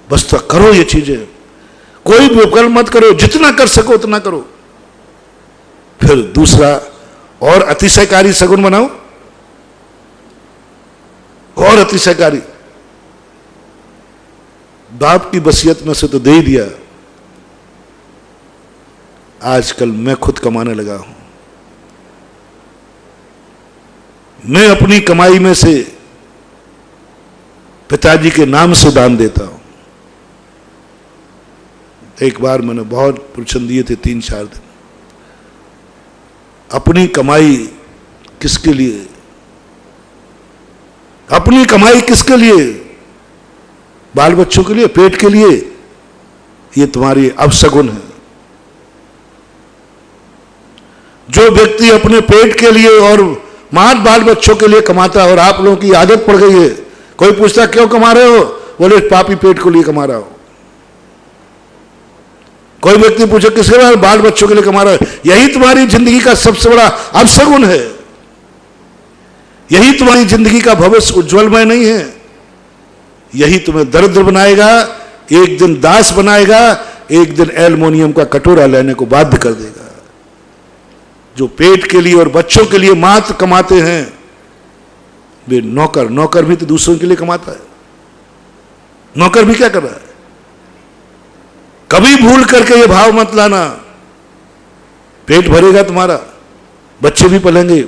बस तो करो ये चीजें, कोई भी उपकरण मत करो, जितना कर सको उतना करो। फिर दूसरा और अतिशयकारी सगुन बनाओ, और अतिशयकारी। बाप की वसीयत में से तो दे ही दिया, आजकल मैं खुद कमाने लगा हूं। मैं अपनी कमाई में से पिताजी के नाम से दान देता हूं। एक बार मैंने बहुत प्रवचन दिए थे, 3-4 दिन। अपनी कमाई किसके लिए? अपनी कमाई किसके लिए? बाल बच्चों के लिए, पेट के लिए? ये तुम्हारी अपशगुन है। जो व्यक्ति अपने पेट के लिए और मात बाल बच्चों के लिए कमाता है, और आप लोगों की आदत पड़ गई है, कोई पूछता क्यों कमा रहे हो, बोले पापी पेट के लिए कमा रहा हो। कोई व्यक्ति पूछे किसके लिए, बाल बच्चों के लिए कमा रहा है। यही तुम्हारी जिंदगी का सबसे बड़ा अपशगुन है। यही तुम्हारी जिंदगी का भविष्य उज्जवलमय नहीं है। यही तुम्हें दरिद्र बनाएगा, एक दिन दास बनाएगा, एक दिन एल्युमिनियम का कटोरा लेने को बाध्य कर देगा। जो पेट के लिए और बच्चों के लिए मात्र कमाते हैं, वे नौकर भी तो दूसरों के लिए कमाता है। नौकर भी क्या कर रहा है? कभी भूल करके ये भाव मत लाना, पेट भरेगा तुम्हारा, बच्चे भी पलेंगे।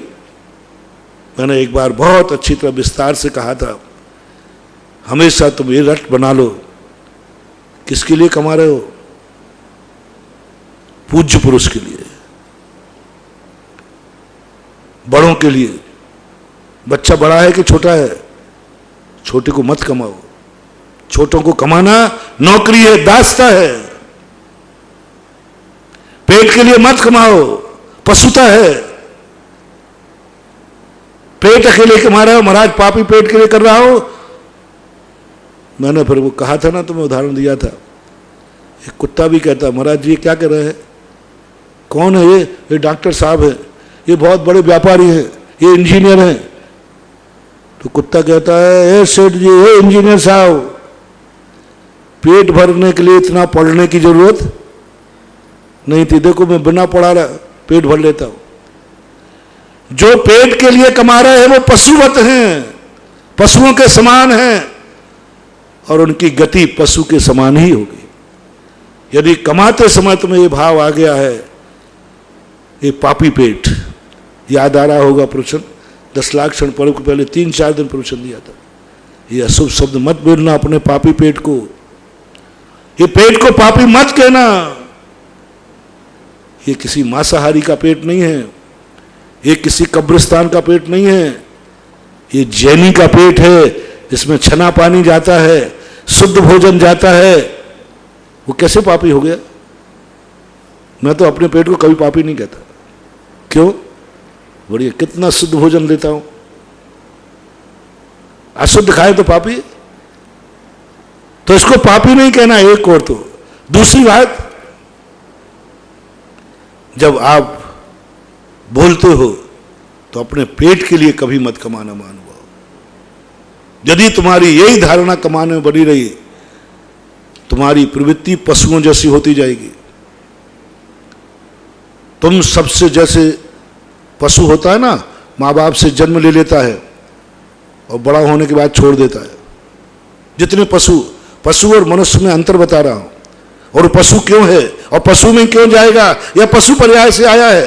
मैंने एक बार बहुत अच्छी तरह विस्तार से कहा था, हमेशा तुम ये रट बना लो, किसके लिए कमा रहे हो? पूज्य पुरुष के लिए, बड़ों के लिए। बच्चा बड़ा है कि छोटा है, छोटे को मत कमाओ। छोटों को कमाना नौकरी है, दास्ता है। पेट के लिए मत कमाओ, पशुता है। पेट अकेले कमा रहा हो, महाराज पापी पेट के लिए कर रहा हो। मैंने फिर वो कहा था ना, तुम्हें उदाहरण दिया था, एक कुत्ता भी कहता महाराज जी ये क्या कर रहे हैं? कौन है ये डॉक्टर साहब है, ये बहुत बड़े व्यापारी हैं, ये इंजीनियर हैं। तो कुत्ता कहता है, ए सेठ जी, ए इंजीनियर साहब, पेट भरने के लिए इतना पढ़ने की जरूरत नहीं थी, देखो मैं बिना पढ़ा रहा पेट भर लेता हूं। जो पेट के लिए कमा रहे हैं वो पशुवत हैं, पशुओं के समान हैं, और उनकी गति पशु के समान ही होगी। यदि कमाते समय तुम्हें ये भाव आ गया है, ये पापी पेट, याद आ रहा होगा प्रवचन 10 लाख क्षण पर्व के पहले 3-4 दिन प्रवचन दिया था। ये अशुभ शब्द मत बोलना अपने पापी पेट को। ये पेट को पापी मत कहना। ये किसी मांसाहारी का पेट नहीं है, ये किसी कब्रिस्तान का पेट नहीं है, ये जैनी का पेट है, जिसमें छना पानी जाता है, शुद्ध भोजन जाता है। वो कैसे पापी हो गया? मैं तो अपने पेट को कभी पापी नहीं कहता। क्यों? बढ़िया, कितना शुद्ध भोजन लेता हूं। अशुद्ध खाए तो पापी, तो इसको पापी नहीं कहना। एक और तो दूसरी बात, जब आप बोलते हो तो अपने पेट के लिए कभी मत कमाना मानो। यदि तुम्हारी यही धारणा कमाने में बनी रही, तुम्हारी प्रवृत्ति पशुओं जैसी होती जाएगी। तुम सबसे, जैसे पशु होता है ना, माँ बाप से जन्म ले लेता है और बड़ा होने के बाद छोड़ देता है। जितने पशु और मनुष्य में अंतर बता रहा हूं। और पशु क्यों है और पशु में क्यों जाएगा, यह पशु पर्याय से आया है।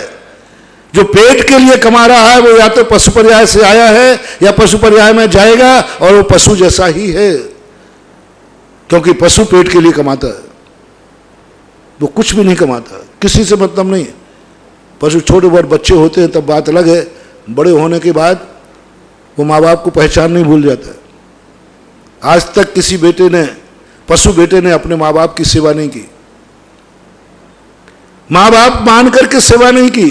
जो पेट के लिए कमा रहा है वो या तो पशु पर्याय से आया है या पशु पर्याय में जाएगा, और वो पशु जैसा ही है, क्योंकि पशु पेट के लिए कमाता है, वो कुछ भी नहीं कमाता, किसी से मतलब नहीं। पशु छोटे बहुत बच्चे होते हैं तब बात अलग है, बड़े होने के बाद वो माँ बाप को पहचान नहीं भूल जाता है। आज तक किसी बेटे ने, पशु बेटे ने अपने माँ बाप की सेवा नहीं की, माँ बाप मान करके सेवा नहीं की,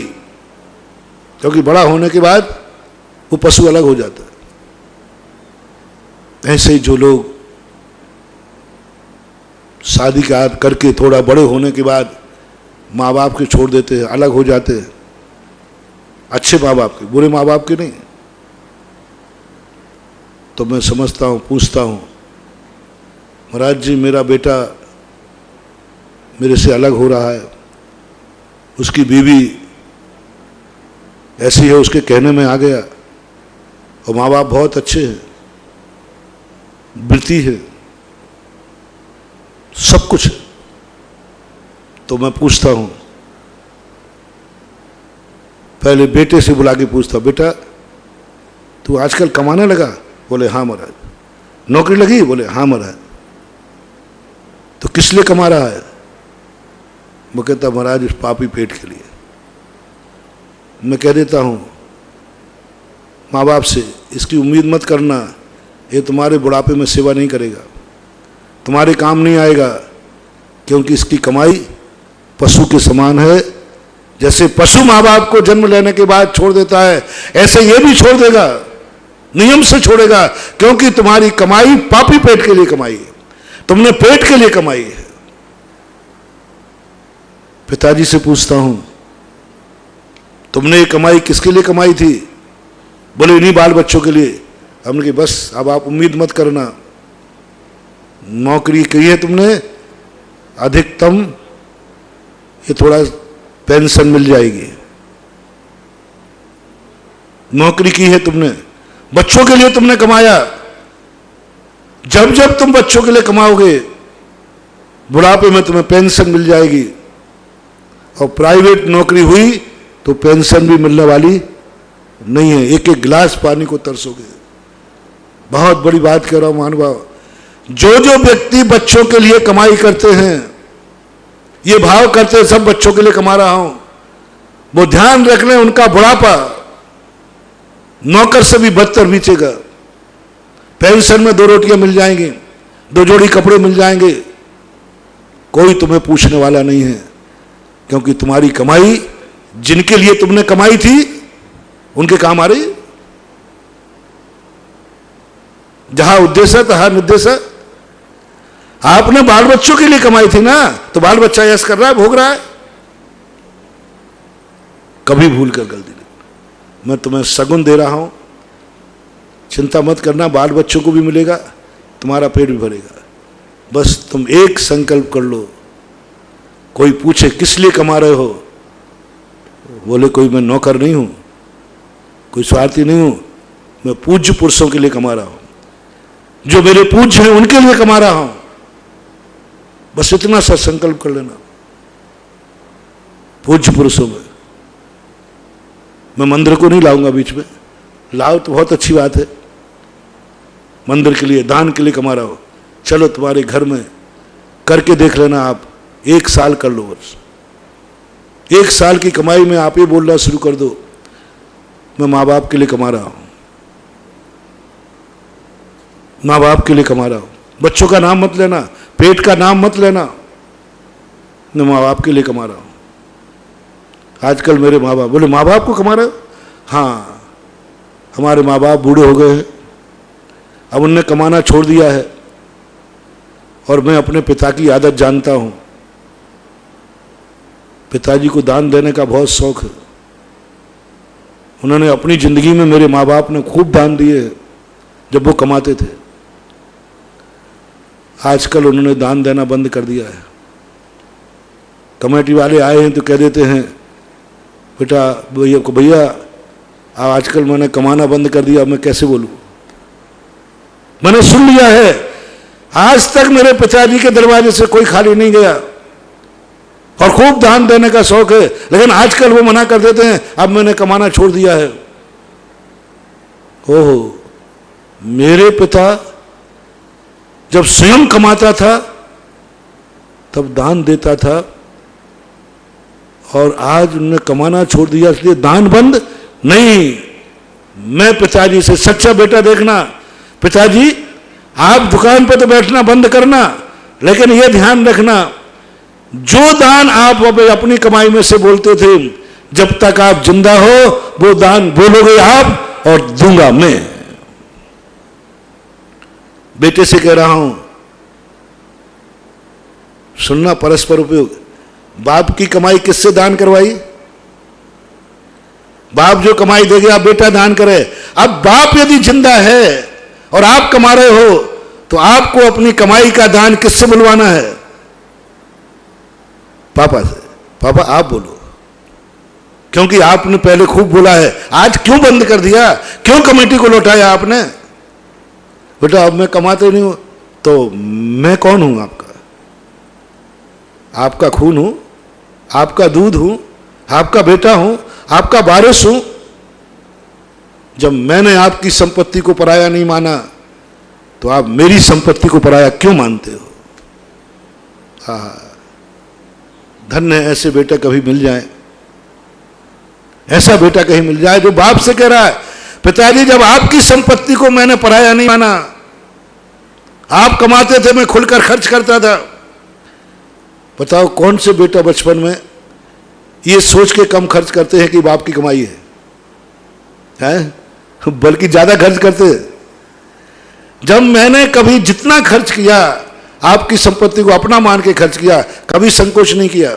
क्योंकि बड़ा होने के बाद वो पशु अलग हो जाता है। ऐसे ही जो लोग शादी का करके थोड़ा बड़े होने के बाद माँ बाप के छोड़ देते हैं, अलग हो जाते हैं, अच्छे माँ बाप के, बुरे माँ बाप के नहीं, तो मैं समझता हूँ, पूछता हूँ, महाराज जी मेरा बेटा मेरे से अलग हो रहा है, उसकी बीवी ऐसी है, उसके कहने में आ गया, और माँ बाप बहुत अच्छे हैं, वृत्ति है, सब कुछ है, तो मैं पूछता हूँ, पहले बेटे से बुला के पूछता, बेटा तू आजकल कमाने लगा? बोले हाँ महाराज। नौकरी लगी? बोले हाँ महाराज। तो किस लिए कमा रहा है? वो कहता महाराज इस पापी पेट के लिए। मैं कह देता हूँ माँ बाप से, इसकी उम्मीद मत करना, ये तुम्हारे बुढ़ापे में सेवा नहीं करेगा, तुम्हारे काम नहीं आएगा, क्योंकि इसकी कमाई पशु के समान है। जैसे पशु माँ बाप को जन्म लेने के बाद छोड़ देता है, ऐसे ये भी छोड़ देगा, नियम से छोड़ेगा, क्योंकि तुम्हारी कमाई पापी पेट के लिए कमाई है, तुमने पेट के लिए कमाई है। पिताजी से पूछता हूं, तुमने ये कमाई किसके लिए कमाई थी? बोले इन्हीं बाल बच्चों के लिए। हमने कहा बस अब आप उम्मीद मत करना, नौकरी की है तुमने, अधिकतम ये थोड़ा पेंशन मिल जाएगी, नौकरी की है तुमने, बच्चों के लिए तुमने कमाया, जब जब तुम बच्चों के लिए कमाओगे बुढ़ापे में तुम्हें पेंशन मिल जाएगी, और प्राइवेट नौकरी हुई तो पेंशन भी मिलने वाली नहीं है, एक एक गिलास पानी को तरसोगे। बहुत बड़ी बात कह रहा हूं महानुभाव, जो जो व्यक्ति बच्चों के लिए कमाई करते हैं, ये भाव करते हैं सब बच्चों के लिए कमा रहा हूं, वो ध्यान रख लें उनका बुढ़ापा नौकर से भी बदतर बीतेगा। पेंशन में 2 रोटियां मिल जाएंगी, 2 जोड़ी कपड़े मिल जाएंगे, कोई तुम्हें पूछने वाला नहीं है, क्योंकि तुम्हारी कमाई जिनके लिए तुमने कमाई थी उनके काम आ रही। जहां उद्देश्य है तहां निर्देश है। आपने बाल बच्चों के लिए कमाई थी ना, तो बाल बच्चा यश कर रहा है, भोग रहा है, कभी भूल कर गलती नहीं। मैं तुम्हें सगुन दे रहा हूं, चिंता मत करना, बाल बच्चों को भी मिलेगा, तुम्हारा पेट भी भरेगा। बस तुम एक संकल्प कर लो। कोई पूछे किस लिए कमा रहे हो, बोले कोई मैं नौकर नहीं हूं, कोई स्वार्थी नहीं हूं, मैं पूज्य पुरुषों के लिए कमा रहा हूं, जो मेरे पूज्य हैं उनके लिए कमा रहा हूं। बस इतना सा संकल्प कर लेना। पूज्य पुरुषों में मैं मंदिर को नहीं लाऊंगा बीच में, लाओ तो बहुत अच्छी बात है, मंदिर के लिए दान के लिए कमा रहा हो, चलो तुम्हारे घर में करके देख लेना। आप 1 साल कर लो, वर्ष 1 साल की कमाई में आप ये बोलना शुरू कर दो, मैं माँ बाप के लिए कमा रहा हूं, माँ बाप के लिए कमा रहा हूं। बच्चों का नाम मत लेना, पेट का नाम मत लेना, मैं माँ बाप के लिए कमा रहा हूं। आजकल मेरे माँ बाप, बोले माँ बाप को कमा रहे हो? हाँ, हमारे माँ बाप बूढ़े हो गए हैं, अब उनने कमाना छोड़ दिया है, और मैं अपने पिता की आदत जानता हूं। पिताजी को दान देने का बहुत शौक है, उन्होंने अपनी जिंदगी में, मेरे माँ बाप ने खूब दान दिए जब वो कमाते थे। आजकल उन्होंने दान देना बंद कर दिया है। कमेटी वाले आए हैं तो कह देते हैं बेटा भैया आजकल मैंने कमाना बंद कर दिया, मैं कैसे बोलूं? मैंने सुन लिया है, आज तक मेरे पिताजी के दरवाजे से कोई खाली नहीं गया, और खूब दान देने का शौक है, लेकिन आजकल वो मना कर देते हैं अब मैंने कमाना छोड़ दिया है। ओहो, मेरे पिता जब स्वयं कमाता था तब दान देता था, और आज उन्होंने कमाना छोड़ दिया इसलिए दान बंद नहीं। मैं पिताजी से, सच्चा बेटा देखना, पिताजी आप दुकान पर तो बैठना बंद करना, लेकिन यह ध्यान रखना जो दान आप अपनी कमाई में से बोलते थे, जब तक आप जिंदा हो वो दान बोलोगे आप और दूंगा मैं। बेटे से कह रहा हूं, सुनना परस्पर उपयोग। बाप की कमाई किससे दान करवाई? बाप जो कमाई देगे आप बेटा दान करे। अब बाप यदि जिंदा है और आप कमा रहे हो तो आपको अपनी कमाई का दान किससे बुलवाना है? पापा से। पापा आप बोलो, क्योंकि आपने पहले खूब बोला है। आज क्यों बंद कर दिया? क्यों कमेटी को लौटाया आपने? बेटा अब मैं कमाते नहीं हूं तो मैं कौन हूं? आपका खून हूं, आपका दूध हूं, आपका बेटा हूं, आपका वारिस हूं। जब मैंने आपकी संपत्ति को पराया नहीं माना तो आप मेरी संपत्ति को पराया क्यों मानते हो? धन्य है ऐसे बेटा कभी मिल जाए, ऐसा बेटा कहीं मिल जाए जो बाप से कह रहा है, पिताजी जब आपकी संपत्ति को मैंने पराया नहीं माना, आप कमाते थे मैं खुलकर खर्च करता था। बताओ कौन से बेटा बचपन में ये सोच के कम खर्च करते हैं कि बाप की कमाई है? बल्कि ज्यादा खर्च करते हैं। जब मैंने कभी जितना खर्च किया आपकी संपत्ति को अपना मान के खर्च किया, कभी संकोच नहीं किया,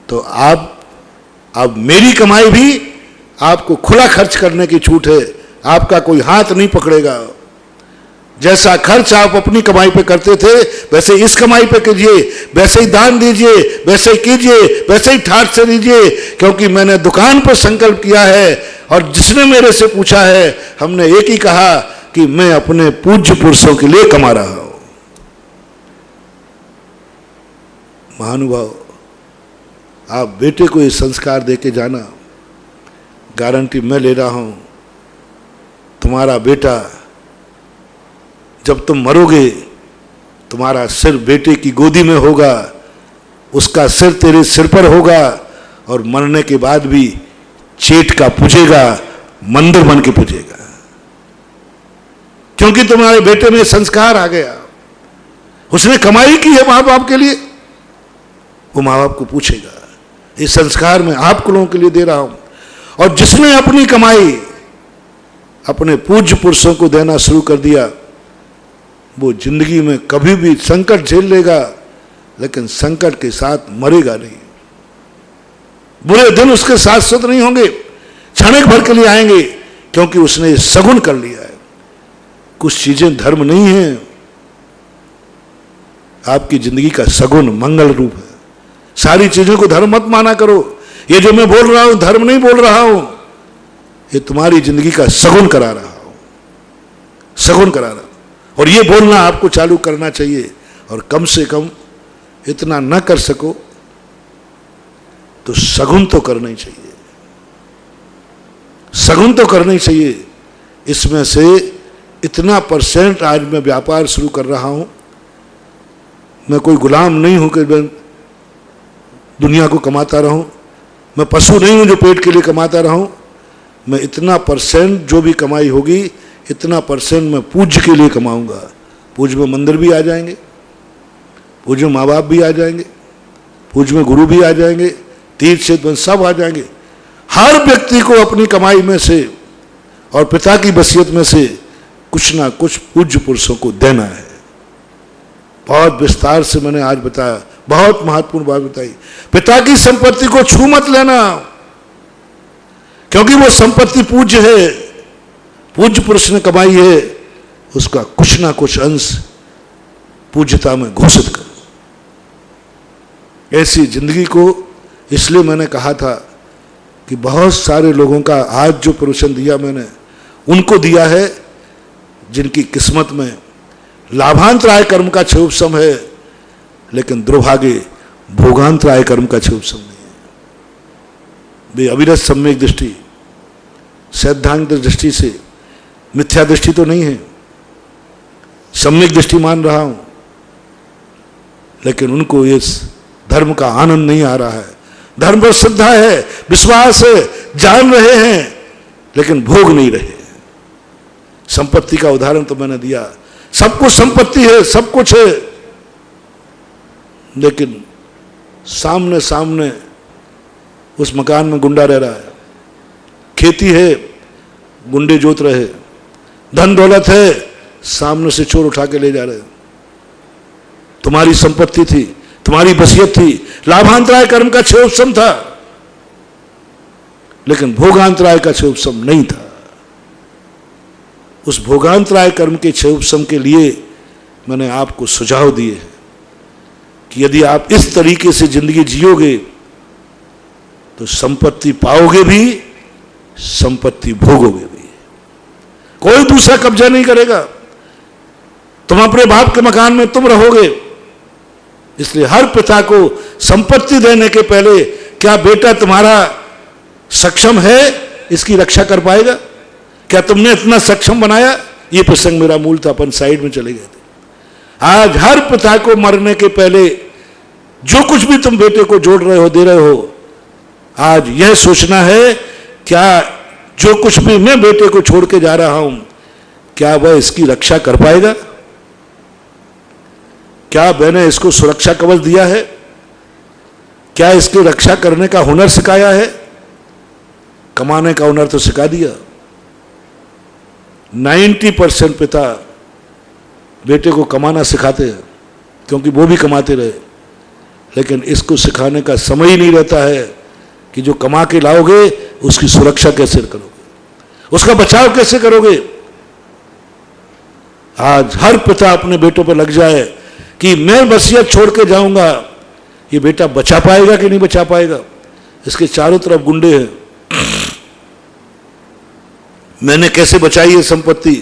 तो आप अब मेरी कमाई भी आपको खुला खर्च करने की छूट है, आपका कोई हाथ नहीं पकड़ेगा। जैसा खर्च आप अपनी कमाई पे करते थे वैसे इस कमाई पे कीजिए, वैसे ही दान दीजिए, वैसे ही कीजिए, वैसे ही ठाठ से दीजिए, क्योंकि मैंने दुकान पर संकल्प किया है और जिसने मेरे से पूछा है हमने एक ही कहा कि मैं अपने पूज्य पुरुषों के लिए कमा रहा हूं। महानुभाव, आप बेटे को ये संस्कार देके जाना, गारंटी मैं ले रहा हूं, तुम्हारा बेटा जब तुम मरोगे तुम्हारा सिर बेटे की गोदी में होगा, उसका सिर तेरे सिर पर होगा, और मरने के बाद भी चेट का पूजेगा, मंदिर बन के पूजेगा, क्योंकि तुम्हारे बेटे में संस्कार आ गया। उसने कमाई की है मां बाप के लिए, वो मां बाप को पूछेगा। इस संस्कार में आप लोगों के लिए दे रहा हूं। और जिसने अपनी कमाई अपने पूज्य पुरुषों को देना शुरू कर दिया वो जिंदगी में कभी भी संकट झेल लेगा, लेकिन संकट के साथ मरेगा नहीं। बुरे दिन उसके शाश्वत नहीं होंगे, क्षणिक भर के लिए आएंगे, क्योंकि उसने सगुन कर लिया है। कुछ चीजें धर्म नहीं है, आपकी जिंदगी का सगुन मंगल रूप है। सारी चीजों को धर्म मत माना करो। ये जो मैं बोल रहा हूं धर्म नहीं बोल रहा हूं, ये तुम्हारी जिंदगी का सगुन करा रहा हूं, सगुन करा रहा हूं। और ये बोलना आपको चालू करना चाहिए। और कम से कम इतना न कर सको तो सगुन तो करना ही चाहिए, सगुन तो करना ही चाहिए। इसमें से इतना % आज मैं व्यापार शुरू कर रहा हूं। मैं कोई गुलाम नहीं हूं कि मैं दुनिया को कमाता रहूं, मैं पशु नहीं हूं जो पेट के लिए कमाता रहूं। मैं इतना % जो भी कमाई होगी इतना % मैं पूज्य के लिए कमाऊंगा। पूज्य में मंदिर भी आ जाएंगे, पूज्य में माँ बाप भी आ जाएंगे, पूज्य में गुरु भी आ जाएंगे, तीर्थ क्षेत्र सब आ जाएंगे। हर व्यक्ति को अपनी कमाई में से और पिता की वसीयत में से कुछ ना कुछ पूज्य पुरुषों को देना है। बहुत विस्तार से मैंने आज बताया, बहुत महत्वपूर्ण बात बताई। पिता की संपत्ति को छू मत लेना, क्योंकि वो संपत्ति पूज्य है, पूज्य पुरुष ने कमाई है, उसका कुछ ना कुछ अंश पूज्यता में घोषित करो। ऐसी जिंदगी को, इसलिए मैंने कहा था कि बहुत सारे लोगों का आज जो प्रवचन दिया मैंने उनको दिया है जिनकी किस्मत में लाभांतराय कर्म का क्षोभ सम है, लेकिन दुर्भाग्य भोगांतराय कर्म का क्षय उपशम नहीं है। वे अविरत सम्यक दृष्टि, सैद्धांतिक दृष्टि से मिथ्या दृष्टि तो नहीं है, सम्यक दृष्टि मान रहा हूं, लेकिन उनको इस धर्म का आनंद नहीं आ रहा है। धर्म पर श्रद्धा है, विश्वास है, जान रहे हैं, लेकिन भोग नहीं रहे। संपत्ति का उदाहरण तो मैंने दिया, सब कुछ संपत्ति है, सब कुछ है, लेकिन सामने सामने उस मकान में गुंडा रह रहा है, खेती है, गुंडे जोत रहे, धन दौलत है, सामने से चोर उठा के ले जा रहे। तुम्हारी संपत्ति थी, तुम्हारी वसीयत थी, लाभांतराय कर्म का क्षय उपशम था, लेकिन भोगांतराय का क्षय उपशम नहीं था। उस भोगांतराय कर्म के क्षय उपशम के लिए मैंने आपको सुझाव दिए हैं कि यदि आप इस तरीके से जिंदगी जियोगे तो संपत्ति पाओगे भी, संपत्ति भोगोगे भी। कोई दूसरा कब्जा नहीं करेगा, तुम अपने बाप के मकान में तुम रहोगे। इसलिए हर पिता को संपत्ति देने के पहले क्या बेटा तुम्हारा सक्षम है इसकी रक्षा कर पाएगा, क्या तुमने इतना सक्षम बनाया। ये प्रसंग मेरा मूल था, अपन साइड में चले गए थे। आज हर पिता को मरने के पहले जो कुछ भी तुम बेटे को जोड़ रहे हो, दे रहे हो, आज यह सोचना है क्या जो कुछ भी मैं बेटे को छोड़ के जा रहा हूं, क्या वह इसकी रक्षा कर पाएगा, क्या मैंने इसको सुरक्षा कवच दिया है, क्या इसकी रक्षा करने का हुनर सिखाया है। कमाने का हुनर तो सिखा दिया। 90% पिता बेटे को कमाना सिखाते हैं क्योंकि वो भी कमाते रहे, लेकिन इसको सिखाने का समय ही नहीं रहता है कि जो कमा के लाओगे उसकी सुरक्षा कैसे करोगे, उसका बचाव कैसे करोगे। आज हर पिता अपने बेटों पर लग जाए कि मैं वसीयत छोड़ के जाऊंगा, ये बेटा बचा पाएगा कि नहीं बचा पाएगा। इसके चारों तरफ गुंडे हैं, मैंने कैसे बचाई ये संपत्ति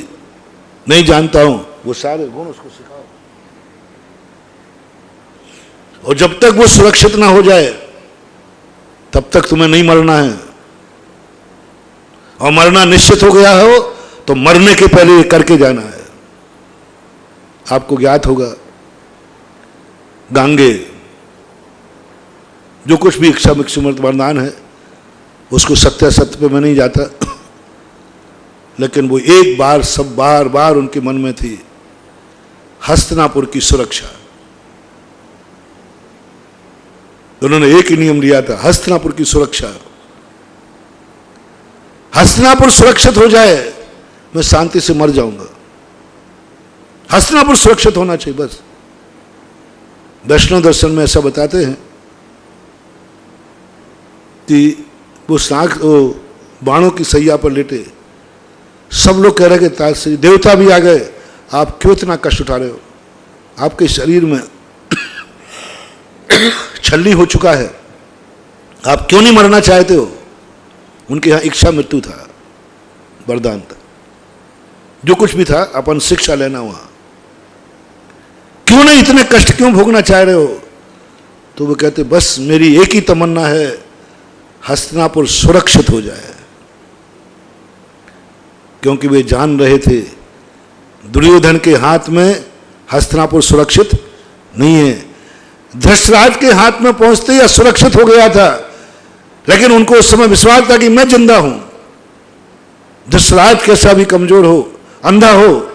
नहीं जानता हूं। वो सारे गुण उसको सिखाओ, और जब तक वो सुरक्षित ना हो जाए तब तक तुम्हें नहीं मरना है। और मरना निश्चित हो गया हो तो मरने के पहले ये करके जाना है। आपको ज्ञात होगा गांगे, जो कुछ भी इच्छा मिक्षुमर्त वरदान है उसको सत्यासत्य पे मैं नहीं जाता, लेकिन वो एक बार सब बार बार उनके मन में थी हस्तिनापुर की सुरक्षा। उन्होंने एक ही नियम लिया था, हस्तिनापुर की सुरक्षा। हस्तिनापुर सुरक्षित हो जाए मैं शांति से मर जाऊंगा। हस्तिनापुर सुरक्षित होना चाहिए बस। वैष्णव दर्शन में ऐसा बताते हैं कि वो बाणों की सैया पर लेटे, सब लोग कह रहे कि ताजश्री देवता भी आ गए, आप क्यों इतना कष्ट उठा रहे हो, आपके शरीर में छल्ली हो चुका है, आप क्यों नहीं मरना चाहते हो। उनके यहां इच्छा मृत्यु था, वरदान था, जो कुछ भी था अपन शिक्षा लेना वहां। क्यों नहीं इतने कष्ट क्यों भोगना चाह रहे हो। तो वो कहते बस मेरी एक ही तमन्ना है, हस्तिनापुर सुरक्षित हो जाए। क्योंकि वे जान रहे थे दुर्योधन के हाथ में हस्तिनापुर सुरक्षित नहीं है। धृतराष्ट्र के हाथ में पहुंचते ही असुरक्षित हो गया था, लेकिन उनको उस समय विश्वास था कि मैं जिंदा हूं। धृतराष्ट्र कैसा भी कमजोर हो, अंधा हो,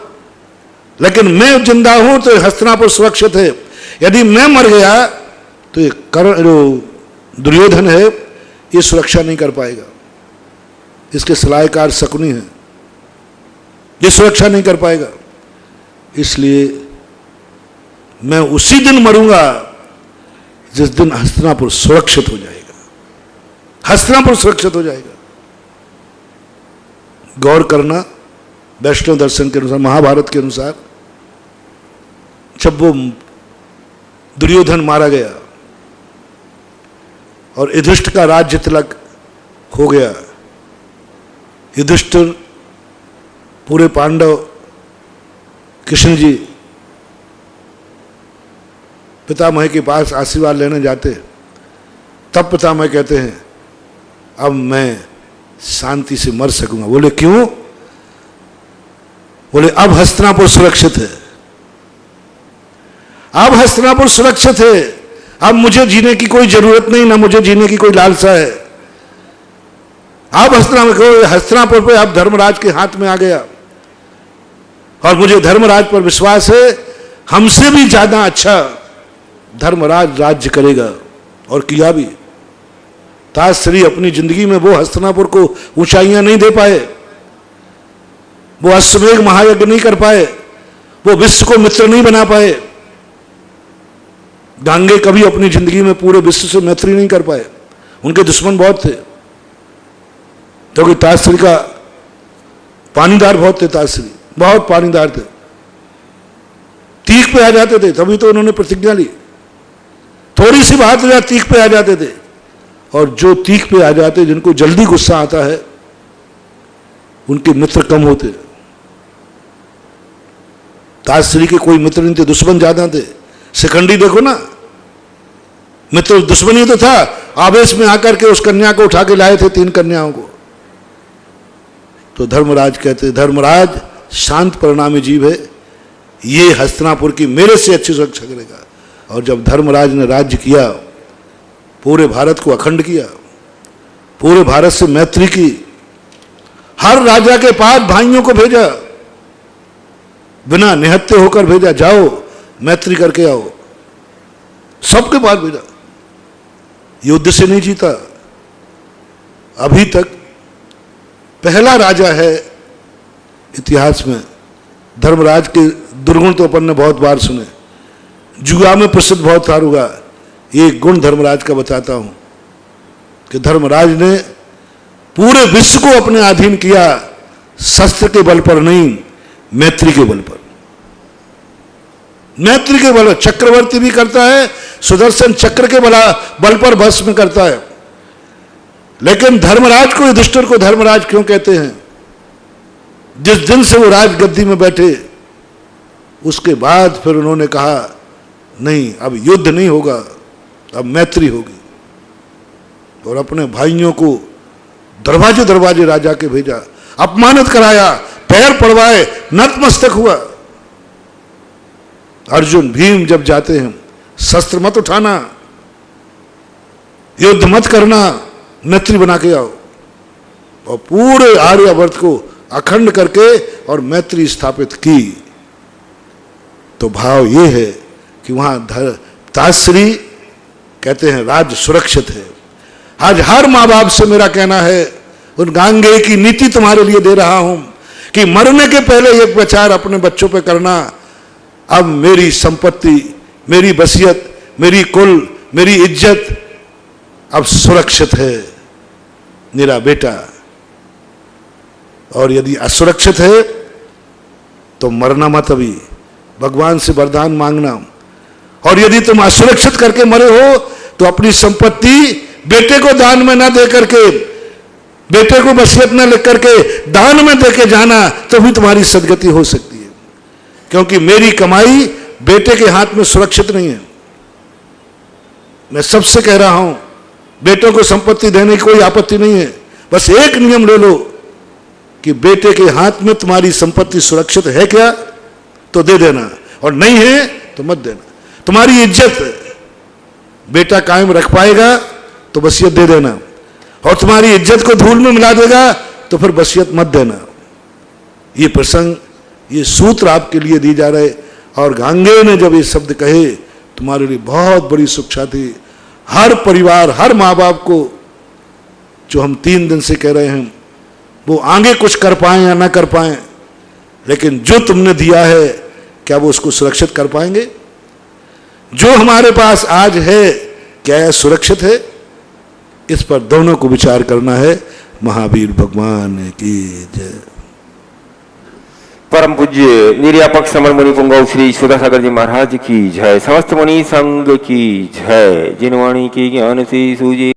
लेकिन मैं जिंदा हूं तो हस्तिनापुर सुरक्षित है। यदि मैं मर गया तो ये जो दुर्योधन है ये सुरक्षा नहीं कर पाएगा, इसके सलाहकार शकुनी है, ये सुरक्षा नहीं कर पाएगा। इसलिए मैं उसी दिन मरूंगा जिस दिन हस्तिनापुर सुरक्षित हो जाएगा। हस्तिनापुर सुरक्षित हो जाएगा। गौर करना, वैष्णव दर्शन के अनुसार, महाभारत के अनुसार, जब वो दुर्योधन मारा गया और युधिष्ठिर का राज्य तिलक हो गया, युधिष्ठिर, पूरे पांडव, कृष्ण जी, पितामह के पास आशीर्वाद लेने जाते, तब पितामह कहते हैं अब मैं शांति से मर सकूंगा। बोले क्यों? बोले अब हस्तिनापुर सुरक्षित है, अब हस्तिनापुर सुरक्षित है, अब मुझे जीने की कोई जरूरत नहीं, ना मुझे जीने की कोई लालसा है। अब हस्तिनापुर पे अब धर्मराज के हाथ में आ गया और मुझे धर्मराज पर विश्वास है, हमसे भी ज्यादा अच्छा धर्मराज राज्य करेगा। और किया भी। ताजश्री अपनी जिंदगी में वो हस्तिनापुर को ऊंचाइयां नहीं दे पाए, वो अश्वमेघ महायज्ञ नहीं कर पाए, वो विश्व को मित्र नहीं बना पाए। गांगे कभी अपनी जिंदगी में पूरे विश्व से मैत्री नहीं कर पाए, उनके दुश्मन बहुत थे, क्योंकि ताजश्री का पानीदार बहुत थे, ताजश्री बहुत पानीदार थे, तीख पे आ जाते थे। तभी तो उन्होंने प्रतिज्ञा ली, थोड़ी सी बात हो जाए तीख पे आ जाते थे। और जो तीख पे आ जाते, जिनको जल्दी गुस्सा आता है, उनके मित्र कम होते। ताजश्री के कोई मित्र नहीं थे, दुश्मन ज्यादा थे। शिखंडी देखो ना, मित्र दुश्मनी तो था, आवेश में आकर के उस कन्या को उठा के लाए थे, 3 कन्याओं को। तो धर्मराज कहते, धर्मराज शांत परिणामी जीव है, ये हस्तिनापुर की मेरे से अच्छी सुरक्षा करेगा। और जब धर्मराज ने राज्य किया, पूरे भारत को अखंड किया, पूरे भारत से मैत्री की, हर राजा के पास भाइयों को भेजा, बिना निहत्थे होकर भेजा, जाओ मैत्री करके आओ, सबके पास भेजा। युद्ध से नहीं जीता, अभी तक पहला राजा है इतिहास में। धर्मराज के दुर्गुण तो अपन ने बहुत बार सुने, जुआ में प्रसिद्ध बहुत बार हुआ। एक गुण धर्मराज का बताता हूं कि धर्मराज ने पूरे विश्व को अपने अधीन किया, शस्त्र के बल पर नहीं, मैत्री के बल पर। मैत्री के बल, चक्रवर्ती भी करता है, सुदर्शन चक्र के बल पर भस्म करता है। लेकिन धर्मराज को, युधिष्ठिर को धर्मराज क्यों कहते हैं? जिस दिन से वो राजगद्दी में बैठे, उसके बाद फिर उन्होंने कहा नहीं, अब युद्ध नहीं होगा, अब मैत्री होगी। और अपने भाइयों को दरवाजे दरवाजे राजा के भेजा, अपमानित कराया, पैर पड़वाए, नतमस्तक हुआ। अर्जुन भीम जब जाते हैं, शस्त्र मत उठाना, युद्ध मत करना, मैत्री बना के आओ। और पूरे आर्यावर्त को अखंड करके और मैत्री स्थापित की। तो भाव ये है कि वहां ताजश्री कहते हैं राज्य सुरक्षित है। आज हर माँ बाप से मेरा कहना है, उन गांगे की नीति तुम्हारे लिए दे रहा हूं कि मरने के पहले एक विचार अपने बच्चों पे करना, अब मेरी संपत्ति, मेरी वसीयत, मेरी कुल, मेरी इज्जत अब सुरक्षित है, मेरा बेटा। और यदि असुरक्षित है तो मरना मत, अभी भगवान से वरदान मांगना। और यदि तुम असुरक्षित करके मरे हो तो अपनी संपत्ति बेटे को दान में ना दे करके, बेटे को वसीयत न लिख करके दान में दे के जाना, तो भी तुम्हारी सदगति हो सकती है। क्योंकि मेरी कमाई बेटे के हाथ में सुरक्षित नहीं है। मैं सबसे कह रहा हूं, बेटों को संपत्ति देने की कोई आपत्ति नहीं है, बस एक नियम ले लो कि बेटे के हाथ में तुम्हारी संपत्ति सुरक्षित है क्या तो दे देना, और नहीं है तो मत देना। तुम्हारी इज्जत बेटा कायम रख पाएगा तो वसीयत दे देना, और तुम्हारी इज्जत को धूल में मिला देगा तो फिर वसीयत मत देना। ये प्रसंग, ये सूत्र आपके लिए दी जा रहे। और गांगे ने जब ये शब्द कहे, तुम्हारे लिए बहुत बड़ी शिक्षा थी। हर परिवार, हर माँ बाप को, जो हम 3 दिन से कह रहे हैं, वो आगे कुछ कर पाएं या ना कर पाएं, लेकिन जो तुमने दिया है क्या वो उसको सुरक्षित कर पाएंगे? जो हमारे पास आज है क्या यह सुरक्षित है? इस पर दोनों को विचार करना है। महावीर भगवान की जय। परम पूज्य निर्यापक समर मुनि पुंगव श्री सुधासागर जी महाराज की जय। समस्त मुनि संघ की जय। जिनवाणी की ज्ञान से सूझे